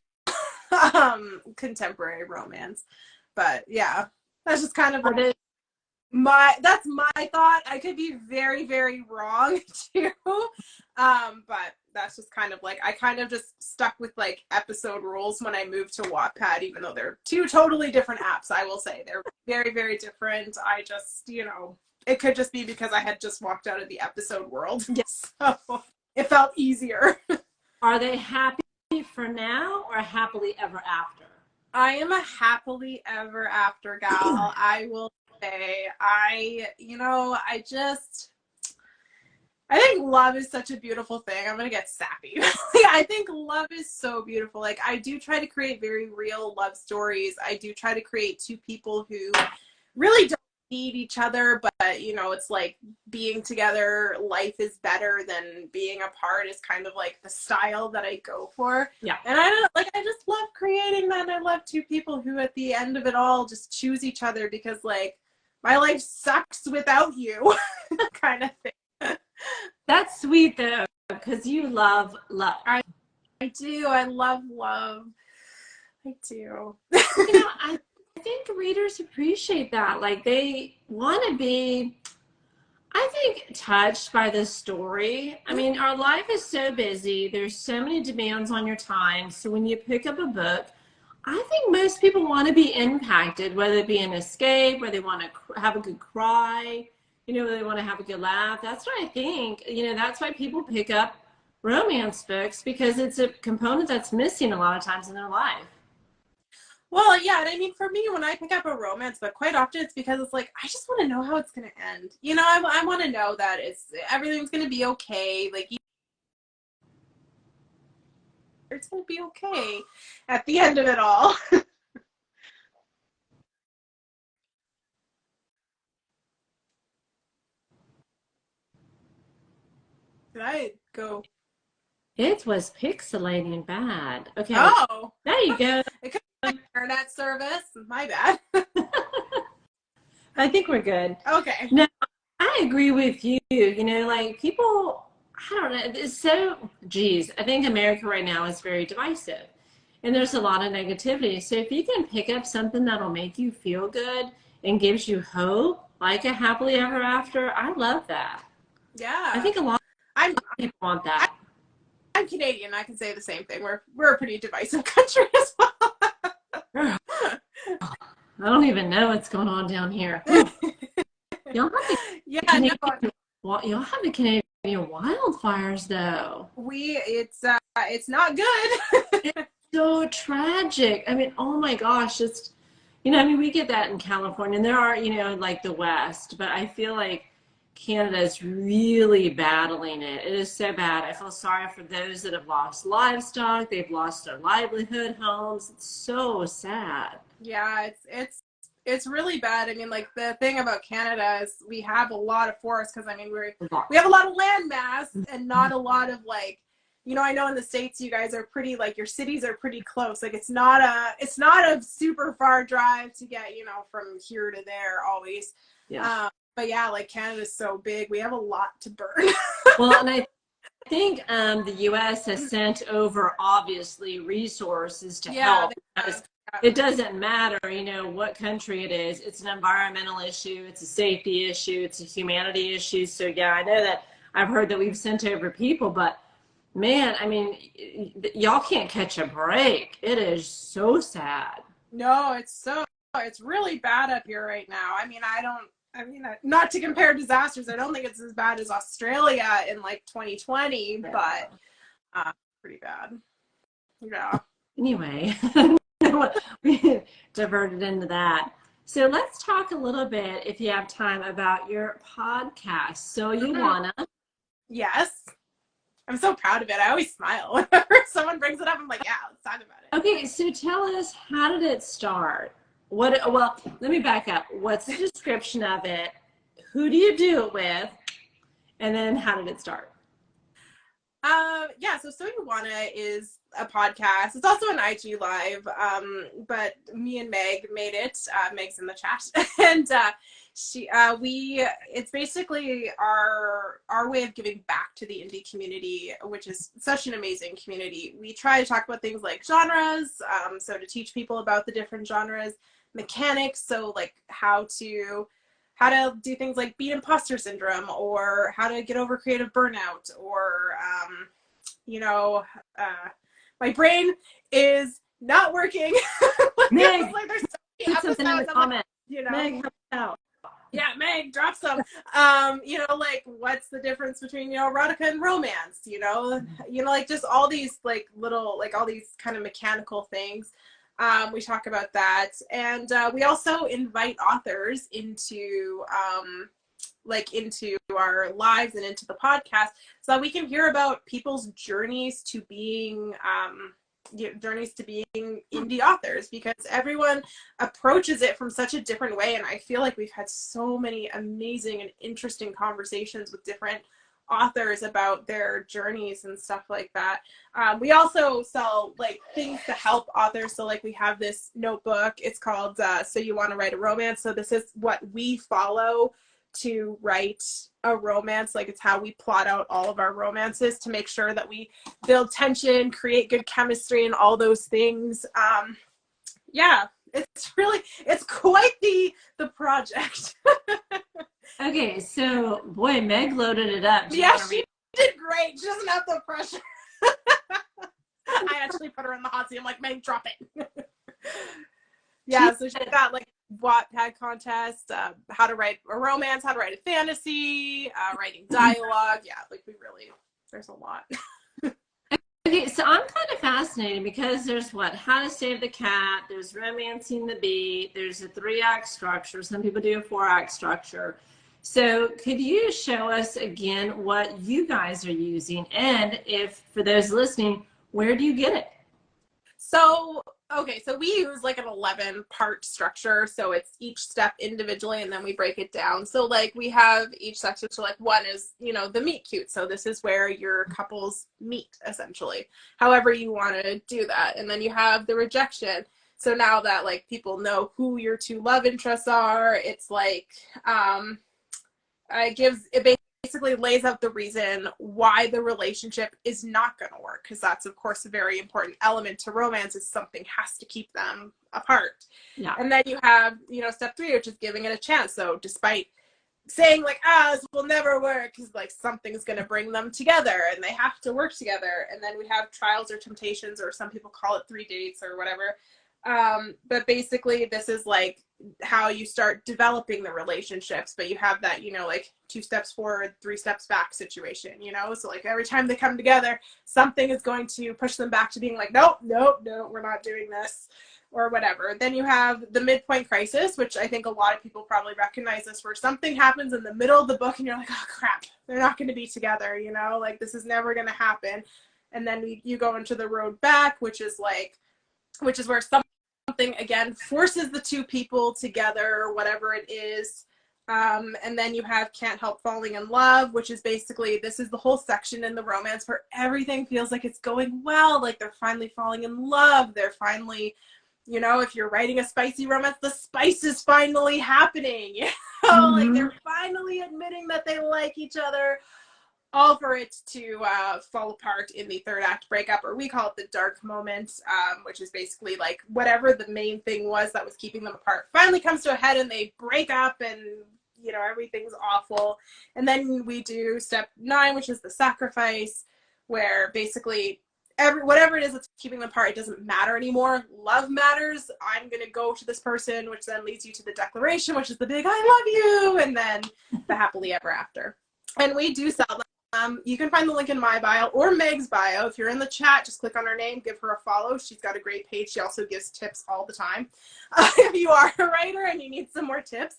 contemporary romance. But yeah, that's just kind of like that's my thought. I could be very, very wrong too. But that's just kind of like, I kind of just stuck with like episode rules when I moved to Wattpad, even though they're two totally different apps. I will say they're very, very different. I just, you know, it could just be because I had just walked out of the episode world. Yes. So it felt easier. Are they happy for now, or happily ever after? I am a happily ever after gal. I will say, I think love is such a beautiful thing. I'm going to get sappy. I think love is so beautiful. Like, I do try to create very real love stories. I do try to create two people who really don't need each other, but you know, it's like being together, life is better than being apart is kind of like the style that I go for. Yeah. And I just love creating that. And I love two people who at the end of it all just choose each other because like my life sucks without you kind of thing. That's sweet though, because you love love. I do. I love love. I do. You know, I think readers appreciate that. Like they want to be, I think, touched by the story. I mean, our life is so busy. There's so many demands on your time. So when you pick up a book, I think most people want to be impacted, whether it be an escape, whether they want to have a good cry, you know, whether they want to have a good laugh. That's what I think. You know, that's why people pick up romance books, because it's a component that's missing a lot of times in their life. Well, yeah, and I mean, for me, when I pick up a romance book, quite often it's because it's like, I just want to know how it's going to end. You know, I want to know that everything's going to be okay. Like, it's going to be okay at the end of it all. Did I go? It was pixelating bad. Okay. Oh, there you go. It could be my internet service. My bad. I think we're good. Okay. No, I agree with you. You know, like people, I don't know, it's so, geez, I think America right now is very divisive and there's a lot of negativity. So if you can pick up something that'll make you feel good and gives you hope, like a happily ever after, I love that. Yeah. I think a lot of people want that. I'm Canadian. I can say the same thing. We're a pretty divisive country as well. I don't even know what's going on down here. Y'all have the Canadian wildfires though. It's not good. It's so tragic. I mean, oh my gosh, it's, you know, I mean, we get that in California and there are, you know, like the West, but I feel like Canada is really battling it. It is so bad. I feel sorry for those that have lost livestock. They've lost their livelihood, homes. It's so sad. Yeah, it's really bad. I mean, like the thing about Canada is we have a lot of forests because I mean we have a lot of land mass and not a lot of like, you know, I know in the States you guys are pretty, like your cities are pretty close. Like it's not a super far drive to get, you know, from here to there always. Yeah. But yeah, like Canada's so big, we have a lot to burn. Well, and I think the U.S. has sent over obviously resources to help. It doesn't matter, you know, what country it is. It's an environmental issue. It's a safety issue. It's a humanity issue. So yeah, I know that I've heard that we've sent over people, but man, I mean, y'all can't catch a break. It is so sad. No, it's really bad up here right now. I mean, not to compare disasters, I don't think it's as bad as Australia in like 2020, but pretty bad. Yeah. Anyway, we diverted into that. So let's talk a little bit, if you have time, about your podcast. So you wanna? Yes. I'm so proud of it. I always smile whenever someone brings it up. I'm like, yeah, let's talk about it. Okay, so tell us, how did it start? Well, let me back up. What's the description of it? Who do you do it with? And then how did it start? Yeah, so You Wanna is a podcast. It's also an IG live, but me and Meg made it. Meg's in the chat. And it's basically our way of giving back to the indie community, which is such an amazing community. We try to talk about things like genres, so to teach people about the different genres, mechanics, so like how to do things like beat imposter syndrome, or how to get over creative burnout, or you know, my brain is not working. Meg, like there's so many put something in the comments. Like, you know, Meg, help out. Yeah, Meg, drop some. You know, like what's the difference between, you know, erotica and romance? You know, like just all these like little, like all these kind of mechanical things. We talk about that, and we also invite authors into into our lives and into the podcast so that we can hear about people's journeys to being journeys to being indie authors, because everyone approaches it from such a different way. And I feel like we've had so many amazing and interesting conversations with different authors about their journeys and stuff like that. We also sell like things to help authors. So like we have this notebook, it's called So You Want to Write a Romance. So this is what we follow to write a romance. Like it's how we plot out all of our romances to make sure that we build tension, create good chemistry, and all those things. Yeah, it's quite the project. Okay, so boy, Meg loaded it up. Yeah, she did great. She doesn't have the pressure. I actually put her in the hot seat. I'm like, Meg, drop it. Yeah, so she's got like Wattpad contest, how to write a romance, how to write a fantasy, writing dialogue. Yeah, like there's a lot. Okay, so I'm kind of fascinated because there's How to Save the Cat, there's Romancing the Bee, there's a 3-act structure. Some people do a 4-act structure. So could you show us again what you guys are using? And if, for those listening, where do you get it? So, okay, so we use like an 11-part structure. So it's each step individually, and then we break it down. So like we have each section. So like one is, the meet cute. So this is where your couples meet, essentially, however you want to do that. And then you have the rejection. So now that like people know who your 2 love interests are, it's like, it basically lays out the reason why the relationship is not going to work, because that's of course a very important element to romance, is something has to keep them apart. Yeah. And then you have step 3, which is giving it a chance. So despite saying like, this will never work, because like something's going to bring them together and they have to work together. And then we have trials or temptations, or some people call it 3 dates or whatever. But basically this is like how you start developing the relationships, but you have that, like 2 steps forward, 3 steps back situation, so like every time they come together, something is going to push them back to being like, nope, we're not doing this, or whatever. Then you have the midpoint crisis, which I think a lot of people probably recognize this, where something happens in the middle of the book and you're like, oh crap, they're not going to be together, like this is never going to happen. And then you go into the road back, which is where something again forces the 2 people together, whatever it is. And then you have Can't Help Falling in Love, which is basically, this is the whole section in the romance where everything feels like it's going well, like they're finally falling in love, they're finally, if you're writing a spicy romance, the spice is finally happening, like they're finally admitting that they like each other, all for it to fall apart in the 3rd act breakup, or we call it the dark moment, which is basically like whatever the main thing was that was keeping them apart finally comes to a head and they break up, and everything's awful. And then we do step 9, which is the sacrifice, where basically whatever it is that's keeping them apart, it doesn't matter anymore. Love matters. I'm going to go to this person, which then leads you to the declaration, which is the big I love you, and then the happily ever after. And we do sell them. You can find the link in my bio or Meg's bio. If you're in the chat, just click on her name, give her a follow. She's got a great page. She also gives tips all the time if you are a writer and you need some more tips.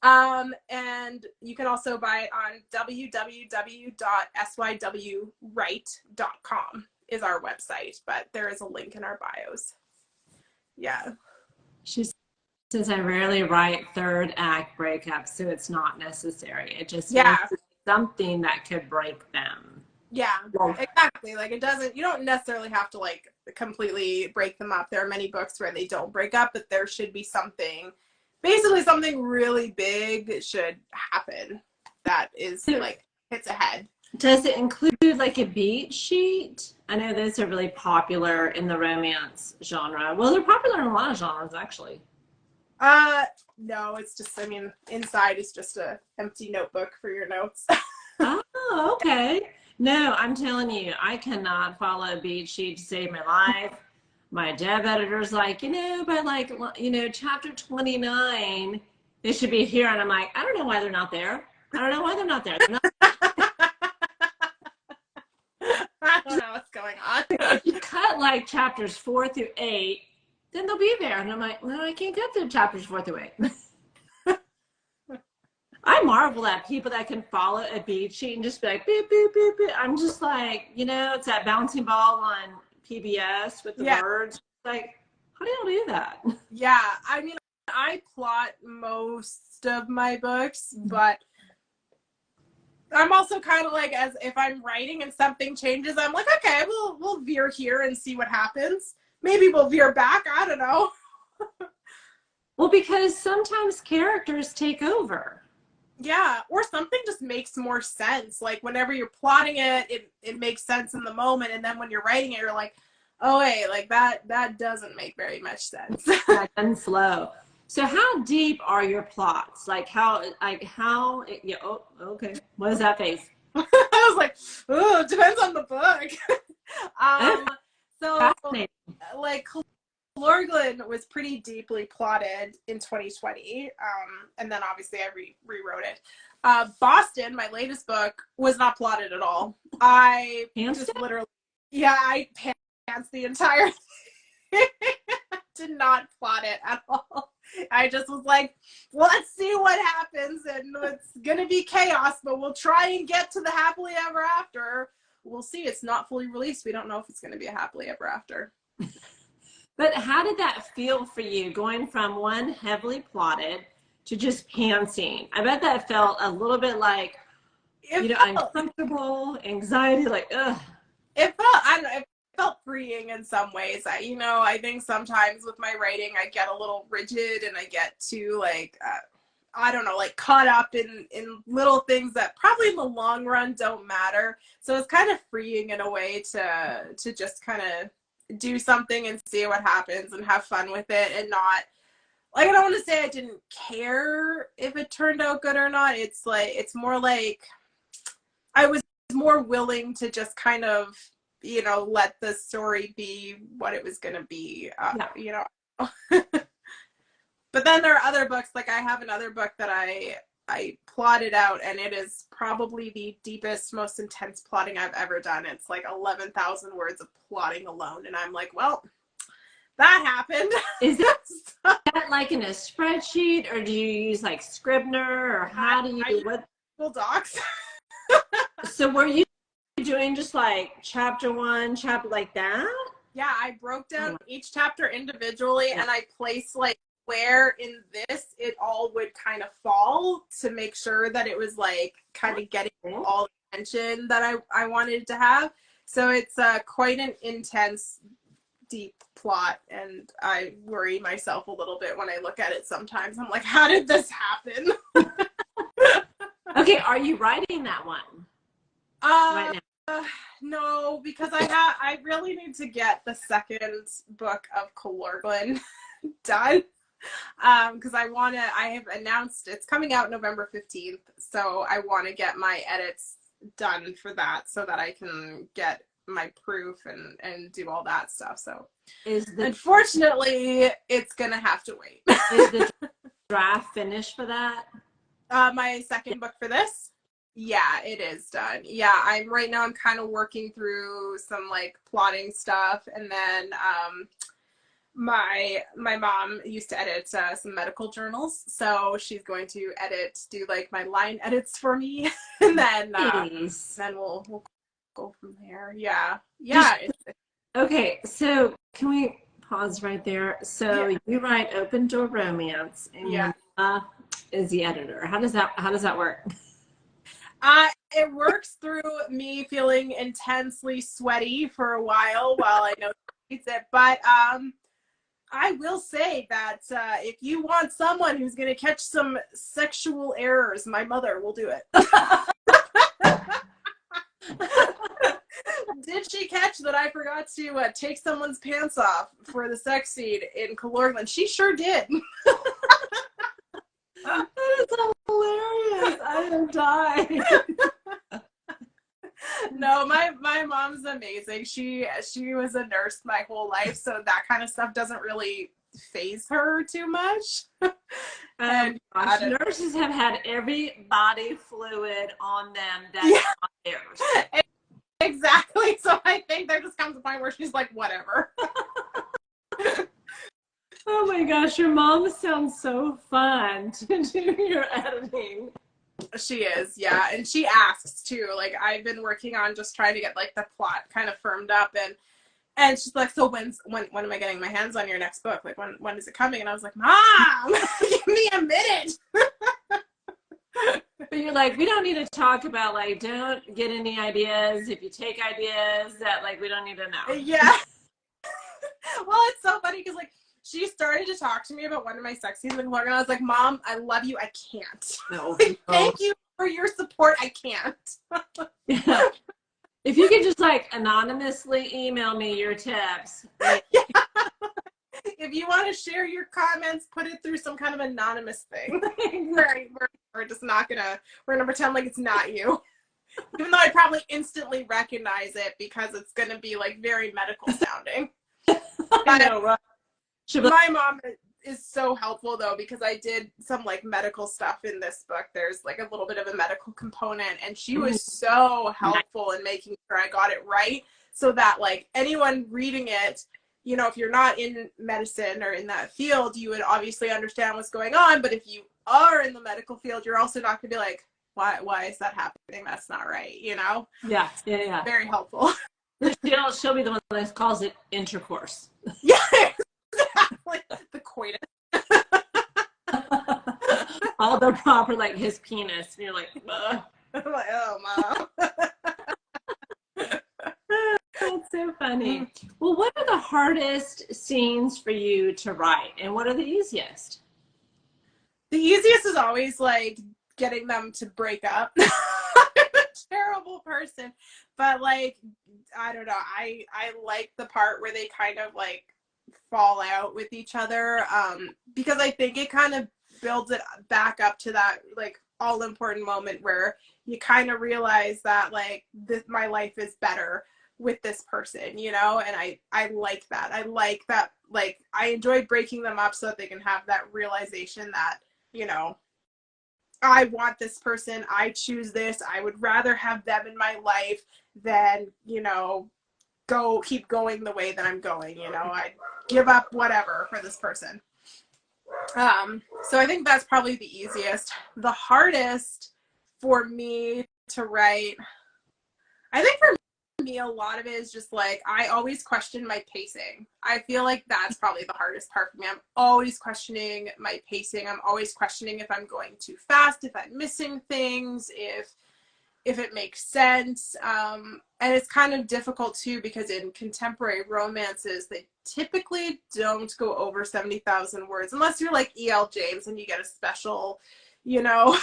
And you can also buy it on www.sywwrite.com is our website, but there is a link in our bios. Yeah. She says, I rarely write 3rd act breakups, so it's not necessary. It just something that could break them. Yeah, exactly. Like you don't necessarily have to like completely break them up. There are many books where they don't break up, but there should be something really big should happen that is like hits ahead. Does it include like a beat sheet? I know those are really popular in the romance genre. Well, they're popular in a lot of genres, actually. No, it's just, inside is just a empty notebook for your notes. Oh, okay. No, I'm telling you, I cannot follow a beat sheet to save my life. My dev editor's like, by chapter 29, they should be here. And I'm like, I don't know why they're not there. I don't know why they're not there. I don't know what's going on. You cut like chapters 4 through 8, then they'll be there. And I'm like, no, I can't get through chapters 4 through 8. I marvel at people that can follow a beat sheet and just be like, beep, beep, beep, beep. I'm just like, it's that bouncing ball on PBS with the birds. Like, how do y'all do that? Yeah, I mean, I plot most of my books, but I'm also kind of like, as if I'm writing and something changes, I'm like, okay, we'll veer here and see what happens. Maybe we'll veer back. I don't know. Well, because sometimes characters take over. Yeah, or something just makes more sense. Like whenever you're plotting it, it makes sense in the moment, and then when you're writing it, you're like, oh wait, like that doesn't make very much sense. That doesn't flow. So how deep are your plots? Like how yeah, oh, okay. What is that face? I was like, oh, it depends on the book. So like Lorgland was pretty deeply plotted in 2020. And then obviously I rewrote it. Boston, my latest book, was not plotted at all. I pants the entire thing. Did not plot it at all. I just was like, let's see what happens, and it's gonna be chaos, but we'll try and get to the happily ever after. We'll see. It's not fully released. We don't know if it's gonna be a happily ever after. But how did that feel for you, going from one heavily plotted to just pantsing? I bet that felt a little bit like, uncomfortable, anxiety, like, ugh. It felt freeing in some ways. I think sometimes with my writing, I get a little rigid and I get too caught up in little things that probably in the long run don't matter. So it's kind of freeing in a way to just kind of do something and see what happens and have fun with it, and not like, I don't want to say I didn't care if it turned out good or not. It's more like I was more willing to just kind of, let the story be what it was going to be, But then there are other books, like I have another book that I plotted out, and it is probably the deepest, most intense plotting I've ever done. It's like 11,000 words of plotting alone. And I'm like, well, that happened. Is that like in a spreadsheet, or do you use like Scrivener, or how do you, what? Google Docs. So were you doing just like chapter 1, chapter like that? Yeah, I broke down each chapter individually, and I placed like where in this it all would kind of fall to make sure that it was like kind of getting all the attention that I wanted to have. So it's quite an intense, deep plot, and I worry myself a little bit when I look at it sometimes. I'm like, how did this happen? Okay, are you writing that one right now? No, because I really need to get the second book of Colorglin done. Because I have announced it's coming out November 15th, so I want to get my edits done for that so that I can get my proof and do all that stuff. So unfortunately, it's gonna have to wait. Is the draft finished for that? My second book for this? Yeah, it is done. Yeah, I'm kind of working through some like plotting stuff, and then my mom used to edit some medical journals, so she's going to do like my line edits for me, and then we'll go from there. Yeah. Okay, so can we pause right there? So you write Open Door Romance, and your mama is the editor. How does that work? It works through me feeling intensely sweaty for a while I know she hates it, but I will say that if you want someone who's going to catch some sexual errors, my mother will do it. Did she catch that I forgot to take someone's pants off for the sex scene in Colorglin? She sure did. That is hilarious. I am dying. No, my mom's amazing. She was a nurse my whole life, so that kind of stuff doesn't really faze her too much. And nurses have had every body fluid on them that's not theirs. Exactly. So I think there just comes a point where she's like, whatever. Oh my gosh, your mom sounds so fun to do your editing. She is, yeah. And she asks too. Like, I've been working on just trying to get like the plot kind of firmed up, And she's like, so when am I getting my hands on your next book? Like, when is it coming? And I was like, Mom, give me a minute. But you're like, we don't need to talk about, like, don't get any ideas. If you take ideas that, like, we don't need to know. Yeah. Well, it's so funny because, like, she started to talk to me about one of my sex scenes and I was like, Mom, I love you. I can't. No. Like, thank you for your support. I can't. Yeah. If you could just, like, anonymously email me your tips. Like, yeah. If you want to share your comments, put it through some kind of anonymous thing. We're just not gonna, we're gonna pretend like it's not you. Even though I probably instantly recognize it because it's gonna be like very medical sounding. I know, right? My mom is so helpful though, because I did some like medical stuff in this book. There's like a little bit of a medical component, and she was so helpful in making sure I got it right, so that like anyone reading it, you know, if you're not in medicine or in that field, you would obviously understand what's going on. But if you are in the medical field, you're also not going to be like, why is that happening? That's not right, you know? Yeah. Very helpful. She'll be the one that calls it intercourse. Yeah, exactly. The coitus. All the proper, like, his penis. And you're like, ugh. I'm like, oh, Mom. That's so funny. Well, what are the hardest scenes for you to write, and what are the easiest? The easiest is always like getting them to break up. I'm a terrible person, but like, I don't know. I like the part where they kind of like fall out with each other, because I think it kind of builds it back up to that like all important moment where you kind of realize that like my life is better with this person, you know. And I like that. I like that. Like, I enjoy breaking them up so that they can have that realization that, you know, I want this person, I choose this, I would rather have them in my life than, you know, keep going the way that I'm going, you know. I give up whatever for this person. So I think that's probably the easiest. The hardest for me to write, I think for me, a lot of it is just like, I always question my pacing. I feel like that's probably the hardest part for me. I'm always questioning my pacing. I'm always questioning if I'm going too fast, if I'm missing things, if it makes sense. And it's kind of difficult too, because in contemporary romances, they typically don't go over 70,000 words, unless you're like E.L. James and you get a special, you know,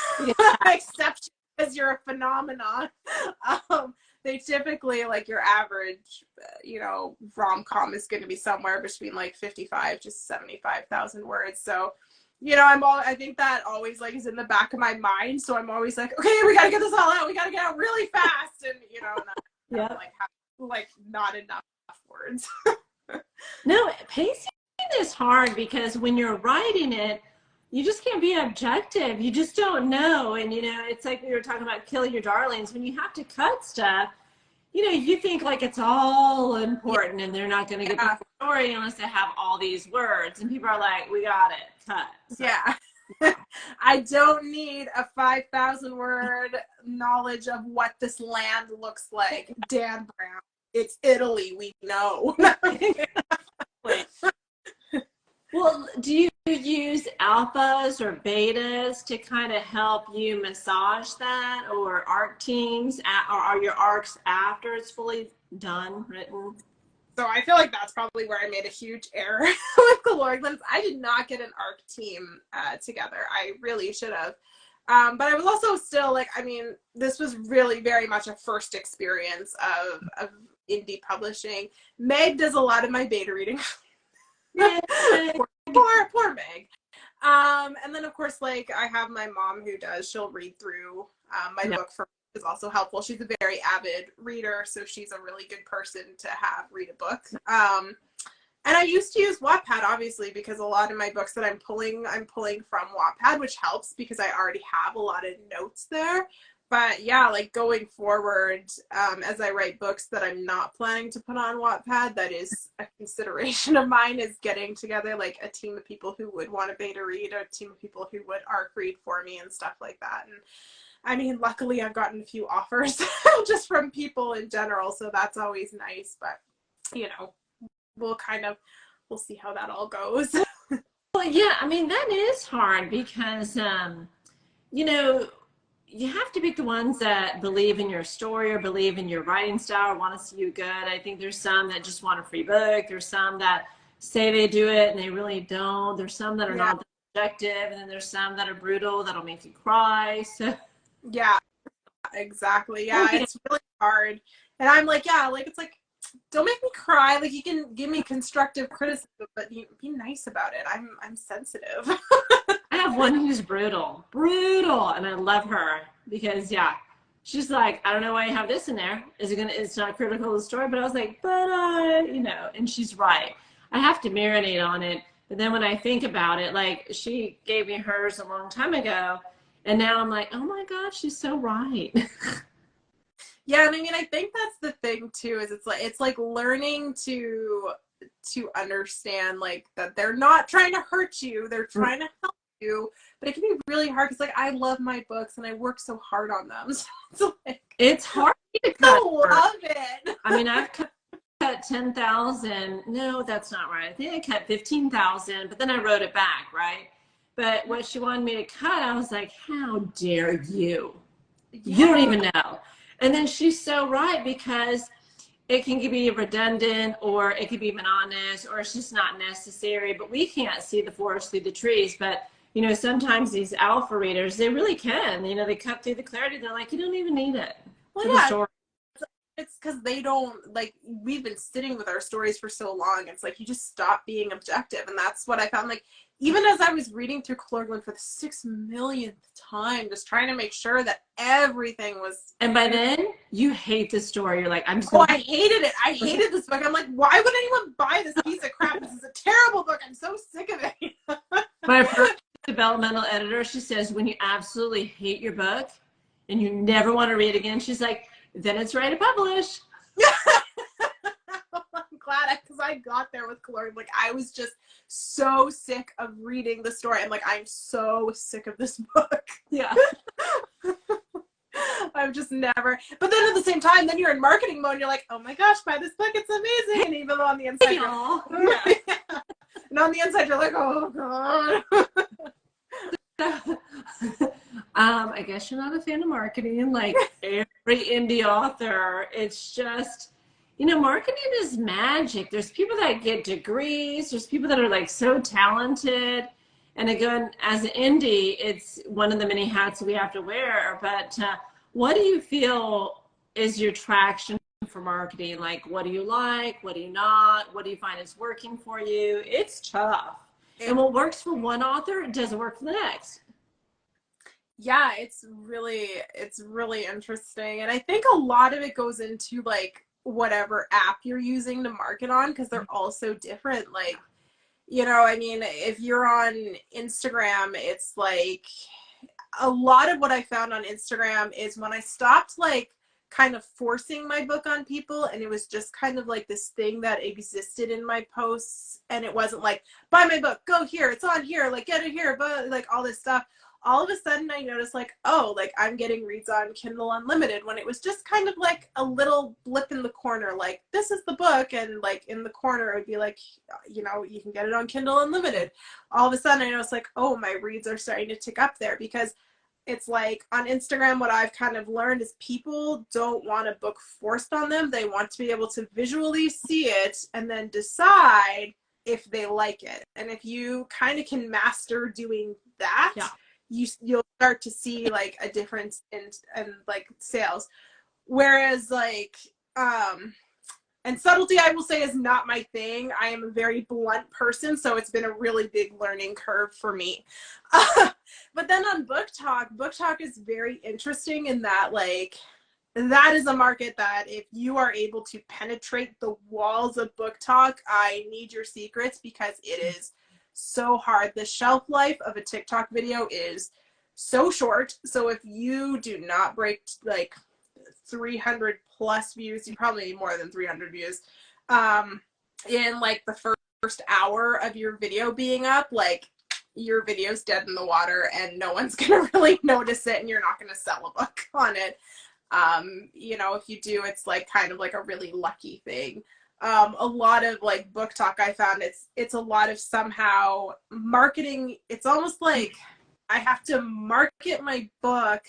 exception because you're a phenomenon. They typically, like, your average, you know, rom-com is going to be somewhere between like 55 to 75,000 words. So, you know, I think that always like is in the back of my mind. So I'm always like, okay, we got to get this all out. We got to get out really fast. And, you know, like not enough words. No, pacing is hard because when you're writing it, you just can't be objective. You just don't know. And, you know, it's like we were talking about Kill Your Darlings. When you have to cut stuff, you know, you think like it's all important and they're not going to get the story unless they have all these words. And people are like, we got it, cut. So, yeah. I don't need a 5,000 word knowledge of what this land looks like. Dan Brown. It's Italy, we know. Well, do you use alphas or betas to kind of help you massage that, or arc teams, or are your arcs after it's fully done, written? So I feel like that's probably where I made a huge error with Glory Glimpse. I did not get an arc team together. I really should have. But I was also still like, I mean, this was really very much a first experience of indie publishing. Meg does a lot of my beta reading. Poor Meg. And then of course, like, I have my mom who she'll read through my book for me, is also helpful. She's a very avid reader, so she's a really good person to have read a book. And I used to use Wattpad, obviously, because a lot of my books that I'm pulling from Wattpad, which helps because I already have a lot of notes there. But yeah, like, going forward, as I write books that I'm not planning to put on Wattpad, that is a consideration of mine, is getting together like a team of people who would want to beta read, or a team of people who would arc read for me and stuff like that. And I mean, luckily I've gotten a few offers just from people in general, so that's always nice. But, you know, we'll see how that all goes. Well, yeah, I mean, that is hard because, you know, you have to pick the ones that believe in your story or believe in your writing style or want to see you good. I think there's some that just want a free book. There's some that say they do it and they really don't. There's some that are Yeah. not that objective, and then there's some that are brutal that'll make you cry. So Yeah, exactly. Yeah, okay. it's really hard. And I'm like, yeah, like it's like, don't make me cry. Like you can give me constructive criticism, but be nice about it. I'm sensitive. I have one who's brutal, brutal, and I love her because, yeah, she's like, I don't know why you have this in there. It's not critical of the story, but I was like, but you know, and she's right. I have to marinate on it. But then when I think about it, like she gave me hers a long time ago, and now I'm like, oh my God, she's so right. Yeah, and I mean, I think that's the thing too, is it's like learning to understand like that they're not trying to hurt you, they're trying to help you, but it can be really hard because like I love my books and I work so hard on them. So it's like It's hard to cut. I love it. I mean, I've cut 10,000. No, that's not right. I think I cut 15,000, but then I wrote it back, right? But what she wanted me to cut, I was like, how dare you? Yeah. You don't even know. And then she's so right, because it can be redundant or it could be monotonous or it's just not necessary, but we can't see the forest through the trees. But, you know, sometimes these alpha readers, they really can, you know, they cut through the clarity. They're like, you don't even need it. Well, yeah, it's because they don't, like, we've been sitting with our stories for so long. It's like you just stop being objective. And that's what I found. Like, even as I was reading through Clorglen for the 6 millionth time, just trying to make sure that everything was. And by then, you hate the story. You're like, I'm just I hated it. I hated this book. I'm like, why would anyone buy this piece of crap? This is a terrible book. I'm so sick of it. My first developmental editor, she says, when you absolutely hate your book and you never want to read it again, she's like, then it's ready to publish. I'm glad, because I got there with Clorglen. Like, I was just so sick of reading the story. I'm like, I'm so sick of this book. Yeah. I've just never. But then at the same time, then you're in marketing mode and you're like, oh my gosh, buy this book, it's amazing. And even though on the inside, yeah. And on the inside, you're like, oh God. I guess you're not a fan of marketing. Like every indie author, it's just, you know, marketing is magic. There's people that get degrees. There's people that are like so talented. And again, as an indie, it's one of the many hats we have to wear. But what do you feel is your traction for marketing? Like, what do you like? What do you not? What do you find is working for you? It's tough. And what works for one author doesn't work for the next. Yeah, it's really interesting. And I think a lot of it goes into like whatever app you're using to market on, because they're all so different. Like, you know, I mean, if you're on Instagram, it's like a lot of what I found on Instagram is when I stopped like kind of forcing my book on people, and it was just kind of like this thing that existed in my posts, and it wasn't like, buy my book, go here, it's on here, like get it here, but like all this stuff. All of a sudden I noticed like, oh, like I'm getting reads on Kindle Unlimited, when it was just kind of like a little blip in the corner, like this is the book, and like in the corner it would be like, you know, you can get it on Kindle Unlimited. All of a sudden I noticed like, oh, my reads are starting to tick up there, because it's like on Instagram, what I've kind of learned is people don't want a book forced on them. They want to be able to visually see it and then decide if they like it. And if you kind of can master doing that, yeah, you'll start to see like a difference in like sales. Whereas like and subtlety, I will say, is not my thing. I am a very blunt person, so it's been a really big learning curve for me. But then on Book Talk is very interesting in that, like, that is a market that if you are able to penetrate the walls of Book Talk, I need your secrets, because it is so hard. The shelf life of a TikTok video is so short. So if you do not break like 300 plus views, you probably need more than 300 views in like the first hour of your video being up, like your video's dead in the water and no one's gonna really notice it, and you're not gonna sell a book on it. You know, if you do, it's like kind of like a really lucky thing. a lot of like book talk, I found it's a lot of somehow marketing. It's almost like I have to market my book,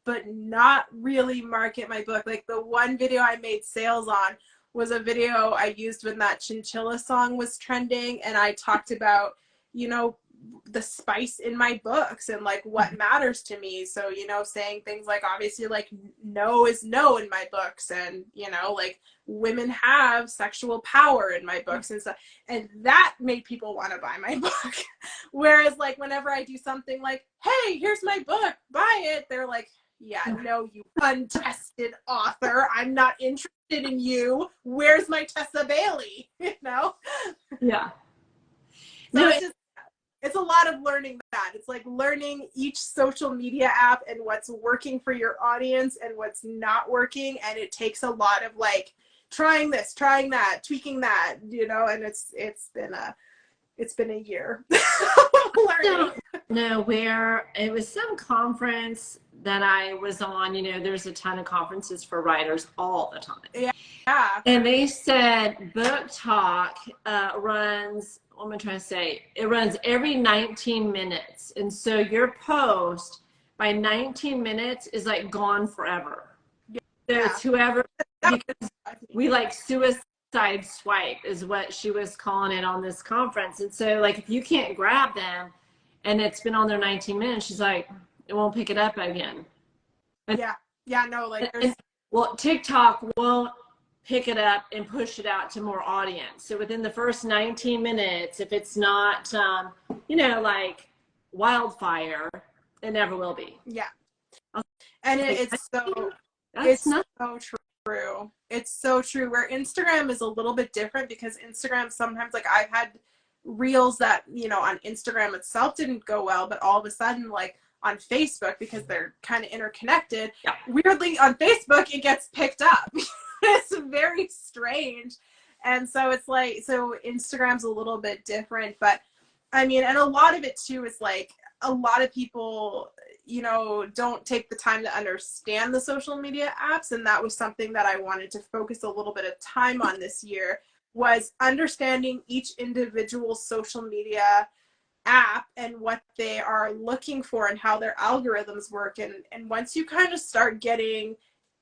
but not really market my book. Like the one video I made sales on was a video I used when that Chinchilla song was trending, and I talked about, you know, the spice in my books and like what matters to me. So, you know, saying things like, obviously, like no is no in my books, and, you know, like women have sexual power in my books and stuff, and that made people want to buy my book. Whereas like whenever I do something like, hey, here's my book, buy it, they're like, yeah, no, you untested author, I'm not interested in you, where's my Tessa Bailey, you know? Yeah. So no, it's a lot of learning that. It's like learning each social media app and what's working for your audience and what's not working. And it takes a lot of like trying this, trying that, tweaking that, you know, and it's been a year learning. No, where it was some conference that I was on, you know, there's a ton of conferences for writers all the time. Yeah. And they said book talk runs, what am I trying to say? It runs every 19 minutes. And so your post by 19 minutes is like gone forever. Yeah. So it's whoever, because we like suicide swipe is what she was calling it on this conference. And so like if you can't grab them and it's been on there 19 minutes, she's like, it won't pick it up again. Yeah, no, like there's... well, TikTok won't pick it up and push it out to more audience. So within the first 19 minutes, if it's not, you know, like wildfire, it never will be. Yeah. And it's so true. It's so true. Where Instagram is a little bit different, because Instagram sometimes, like I've had reels that, you know, on Instagram itself didn't go well, but all of a sudden, like on Facebook, because they're kind of interconnected, weirdly on Facebook, it gets picked up. It's very strange. And so it's like, so Instagram's a little bit different, but I mean, and a lot of it too is like, a lot of people, you know, don't take the time to understand the social media apps. And that was something that I wanted to focus a little bit of time on this year, was understanding each individual social media app and what they are looking for and how their algorithms work. And once you kind of start getting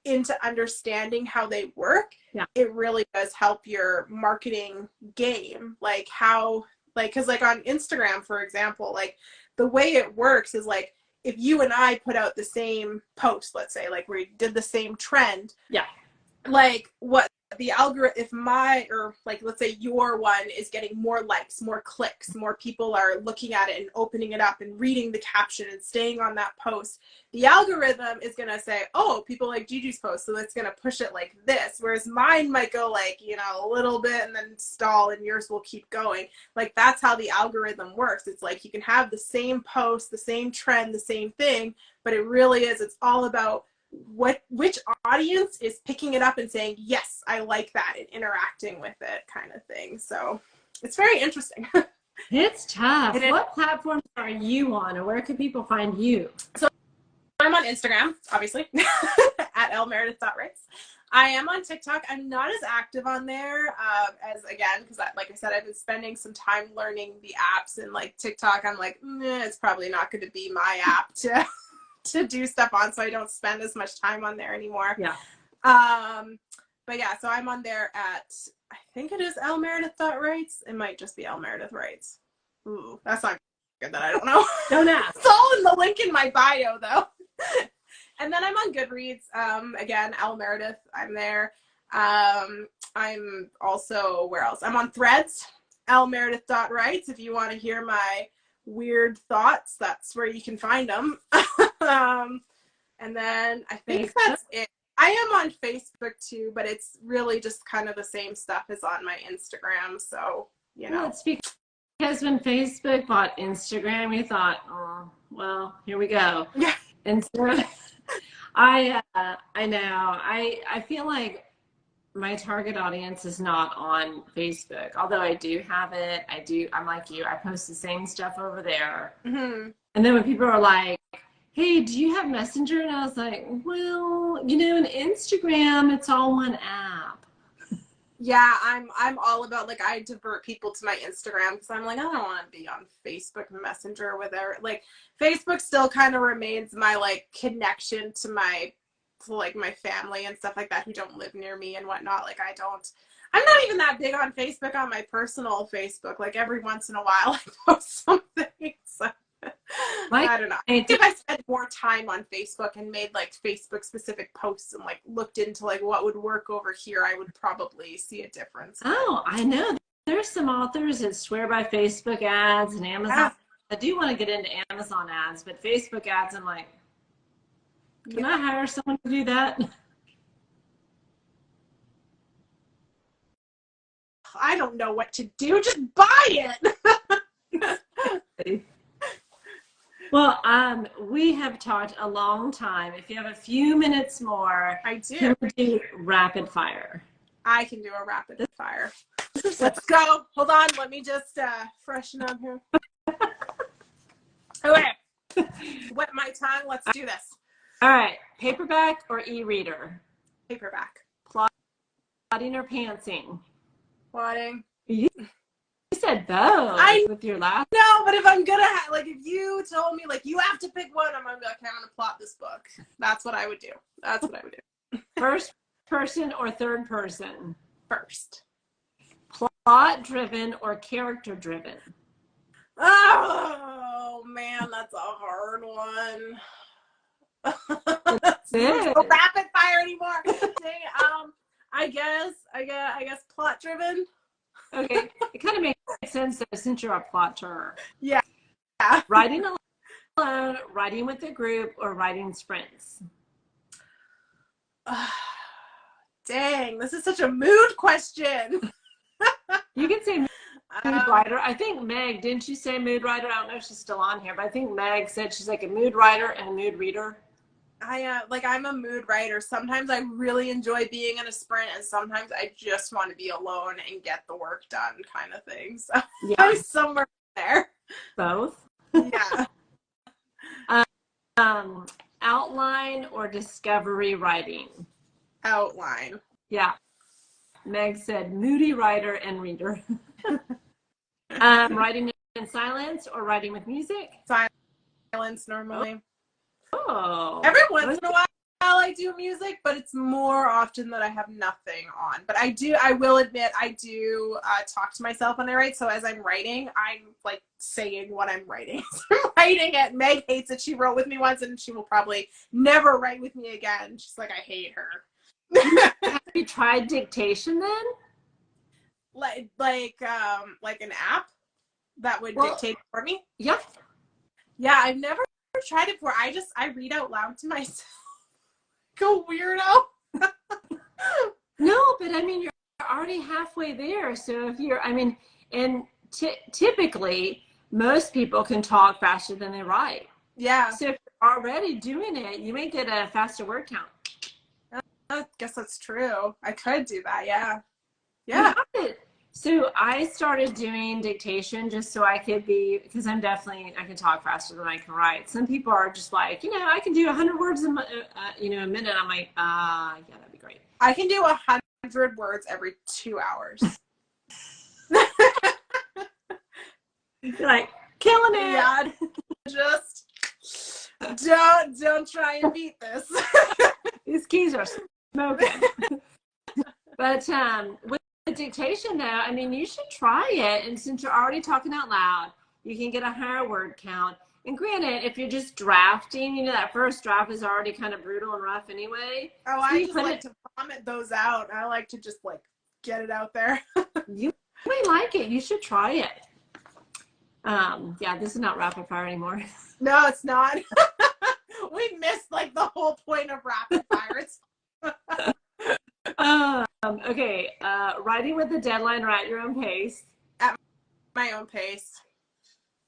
into understanding how they work, it really does help your marketing game. Like how, like, because like on Instagram, for example, like the way it works is like, if you and I put out the same post, let's say, like we did the same trend, like what the algorithm, if my, or like let's say your one is getting more likes, more clicks, more people are looking at it and opening it up and reading the caption and staying on that post, the algorithm is going to say, oh, people like Gigi's post, so it's going to push it like this. Whereas mine might go like, you know, a little bit and then stall, and yours will keep going. Like that's how the algorithm works. It's like you can have the same post, the same trend, the same thing, but it really is, it's all about which audience is picking it up and saying, yes, I like that, and interacting with it, kind of thing. So it's very interesting. It's tough. What platforms are you on, or where can people find you? So I'm on Instagram, obviously, at lmeredith.writes. I am on TikTok. I'm not as active on there as, again, because like I said, I've been spending some time learning the apps, and like TikTok, I'm like, it's probably not going to be my app to do stuff on, so I don't spend as much time on there anymore. But yeah, so I'm on there at, I think it is lmeredith.writes. It might just be lmeredith.writes. Ooh, that's not good that I don't know. Don't ask. It's all in the link in my bio though. And then I'm on Goodreads. Again, L Meredith, I'm there. I'm also, where else? I'm on Threads, lmeredith.writes. If you want to hear my weird thoughts, that's where you can find them. And then I think that's it. I am on Facebook too, but it's really just kind of the same stuff as on my Instagram. So, you know. Well, it's because when Facebook bought Instagram, we thought, oh, well, here we go. Yeah. And so I know. I feel like my target audience is not on Facebook, although I do have it. I'm like you. I post the same stuff over there. Mm-hmm. And then when people are like, hey, do you have Messenger? And I was like, well, you know, in Instagram, it's all one app. Yeah, I'm all about, like, I divert people to my Instagram because I'm like, I don't want to be on Facebook Messenger with her. Like, Facebook still kind of remains my, like, connection to my family and stuff like that who don't live near me and whatnot. Like, I'm not even that big on Facebook on my personal Facebook. Like, every once in a while I post something. So I don't know. If I spent more time on Facebook and made, like, Facebook specific posts and, like, looked into, like, what would work over here, I would probably see a difference. Oh, I know. There's some authors that swear by Facebook ads and Amazon. Yeah. I do want to get into Amazon ads, but Facebook ads, I'm like, can I hire someone to do that? I don't know what to do. Just buy it. Well, we have talked a long time. If you have a few minutes more, I do. Can we do rapid fire? I can do a rapid fire. Let's go. Hold on. Let me just freshen up here. Okay. Wet my tongue. Let's do this. All right. Paperback or e-reader? Paperback. Plotting or pantsing? Plotting. You said both with your last. No, but if I'm gonna like, if you told me, like, you have to pick one, I'm gonna be like, okay, I'm gonna plot this book. That's what I would do. That's what I would do. First person or third person? First. Plot driven or character driven? Oh man, that's a hard one. It's no rapid fire anymore. Dang, I guess plot driven. Okay, it kind of makes sense though, since you're a plotter. Yeah. Writing alone, writing with a group, or writing sprints? Dang, this is such a mood question. You can say mood writer. I think Meg, didn't you say mood writer? I don't know if she's still on here, but I think Meg said she's like a mood writer and a mood reader. I'm a mood writer. Sometimes I really enjoy being in a sprint, and sometimes I just want to be alone and get the work done, kind of thing. So yeah. I'm somewhere there. Both? Yeah. Outline or discovery writing? Outline. Yeah. Meg said moody writer and reader. Writing in silence or writing with music? Silence normally. Oh. Every once in a while I do music, but it's more often that I have nothing on. But I will admit, I do talk to myself when I write. So as I'm writing, I'm like saying what I'm writing. I'm writing it. Meg hates it. She wrote with me once, and she will probably never write with me again. She's like, I hate her. Have you tried dictation then? Like an app that would dictate for me? Yeah. Yeah, I've never tried it before. I read out loud to myself. Go weirdo. No, but I mean, you're already halfway there. So if you're, I mean, and typically most people can talk faster than they write. Yeah. So if you're already doing it, you may get a faster word count. I guess that's true. I could do that. Yeah. Yeah. So I started doing dictation just so I could be, because I can talk faster than I can write. Some people are just like, I can do 100 words in a minute. I'm like, yeah, that'd be great. I can do 100 words every 2 hours. You're like, killing it. Yeah, just don't try and beat this. These keys are smoking. But with dictation though, I mean, you should try it. And since you're already talking out loud, you can get a higher word count. And granted, if you're just drafting, that first draft is already kind of brutal and rough anyway. Oh, so I just like to vomit those out. I like to just like get it out there. You may like it. You should try it. Yeah, this is not rapid fire anymore. No, it's not. We missed like the whole point of rapid fire. Okay, writing with a deadline or at your own pace? At my own pace.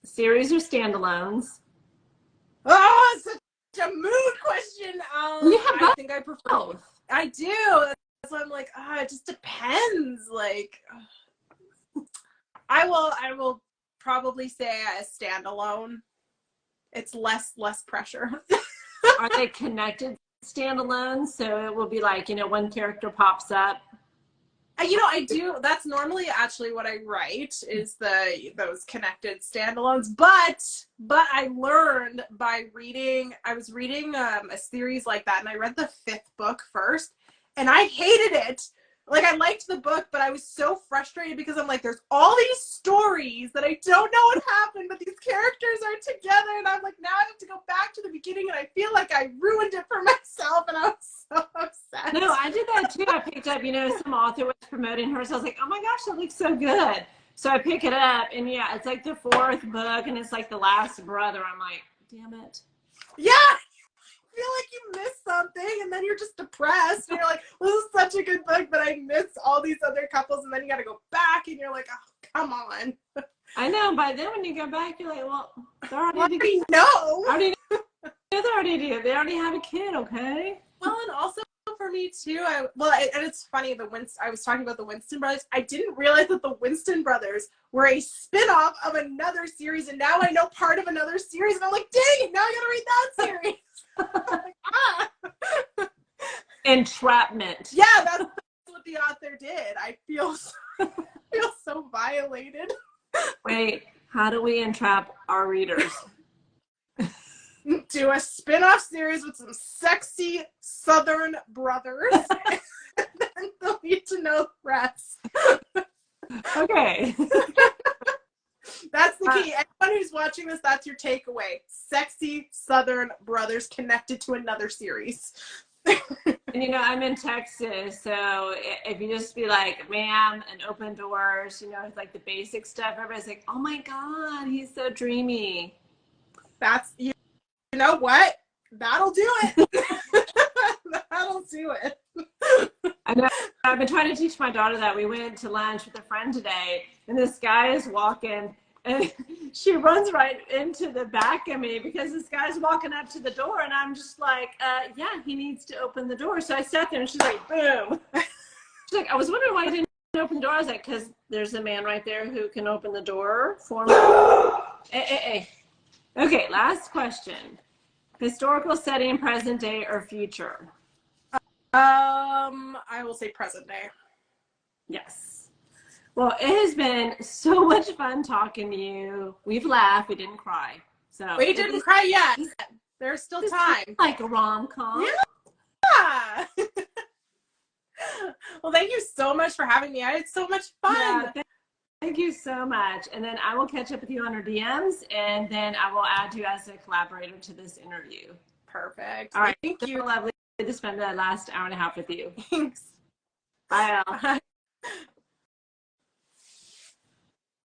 Series or standalones? Oh, such a mood question. I think I prefer both. I do. So I'm like, it just depends. Like, I will probably say a standalone. It's less pressure. Are they connected standalone? So it will be like, one character pops up. You know, I do. That's normally actually what I write is those connected standalones. But I learned by reading. I was reading a series like that, and I read the 5th book first, and I hated it. Like, I liked the book, but I was so frustrated because I'm like, there's all these stories that I don't know what happened, but these characters are together, and I'm like, now I have to go back to the beginning, and I feel like I ruined it for myself, and I was so upset. No, I did that too. I picked up, you know, some author was promoting her, so I was like, oh my gosh, that looks so good. So I pick it up, and yeah, it's like the 4th book, and it's like the last brother. I'm like, damn it. Yeah. Feel like you missed something, and then you're just depressed, and you're like, well, this is such a good book, but I missed all these other couples, and then you got to go back, and you're like, oh, come on. I know. By then, when you go back, you're like, well, they already do. They already have a kid, okay? Well, and also for me too, and it's funny. I was talking about the Winston brothers. I didn't realize that the Winston brothers were a spin-off of another series, and now I know part of another series, and I'm like, dang it, now I gotta read that series. Entrapment. Yeah, that's what the author did. I feel so violated. Wait, how do we entrap our readers? Do a spin-off series with some sexy Southern brothers, and then they'll need to know the rest. Okay. That's the key. Anyone who's watching this, that's your takeaway. Sexy Southern brothers connected to another series. And you know, I'm in Texas, so if you just be like, ma'am, and open doors, you know, it's like the basic stuff, everybody's like, oh my God, he's so dreamy. That's, you know what? That'll do it. That'll do it. I know. I've been trying to teach my daughter that. We went to lunch with a friend today, and this guy is walking, and she runs right into the back of me because this guy's walking up to the door, and I'm just like, yeah, he needs to open the door. So I sat there, and she's like, boom. She's like, I was wondering why you didn't open the door. I was like, because there's a man right there who can open the door for me. Hey. Okay, last question. Historical setting, present day, or future? I will say present day. Yes. Well, it has been so much fun talking to you. We've laughed. We didn't cry. So we didn't cry yet. There's still time. Like a rom-com. Yeah. Well, thank you so much for having me. I had so much fun. Yeah, thank you so much. And then I will catch up with you on our DMs, and then I will add you as a collaborator to this interview. Perfect. All right. Thank you. Lovely to spend the last hour and a half with you. Thanks. Bye, Elle.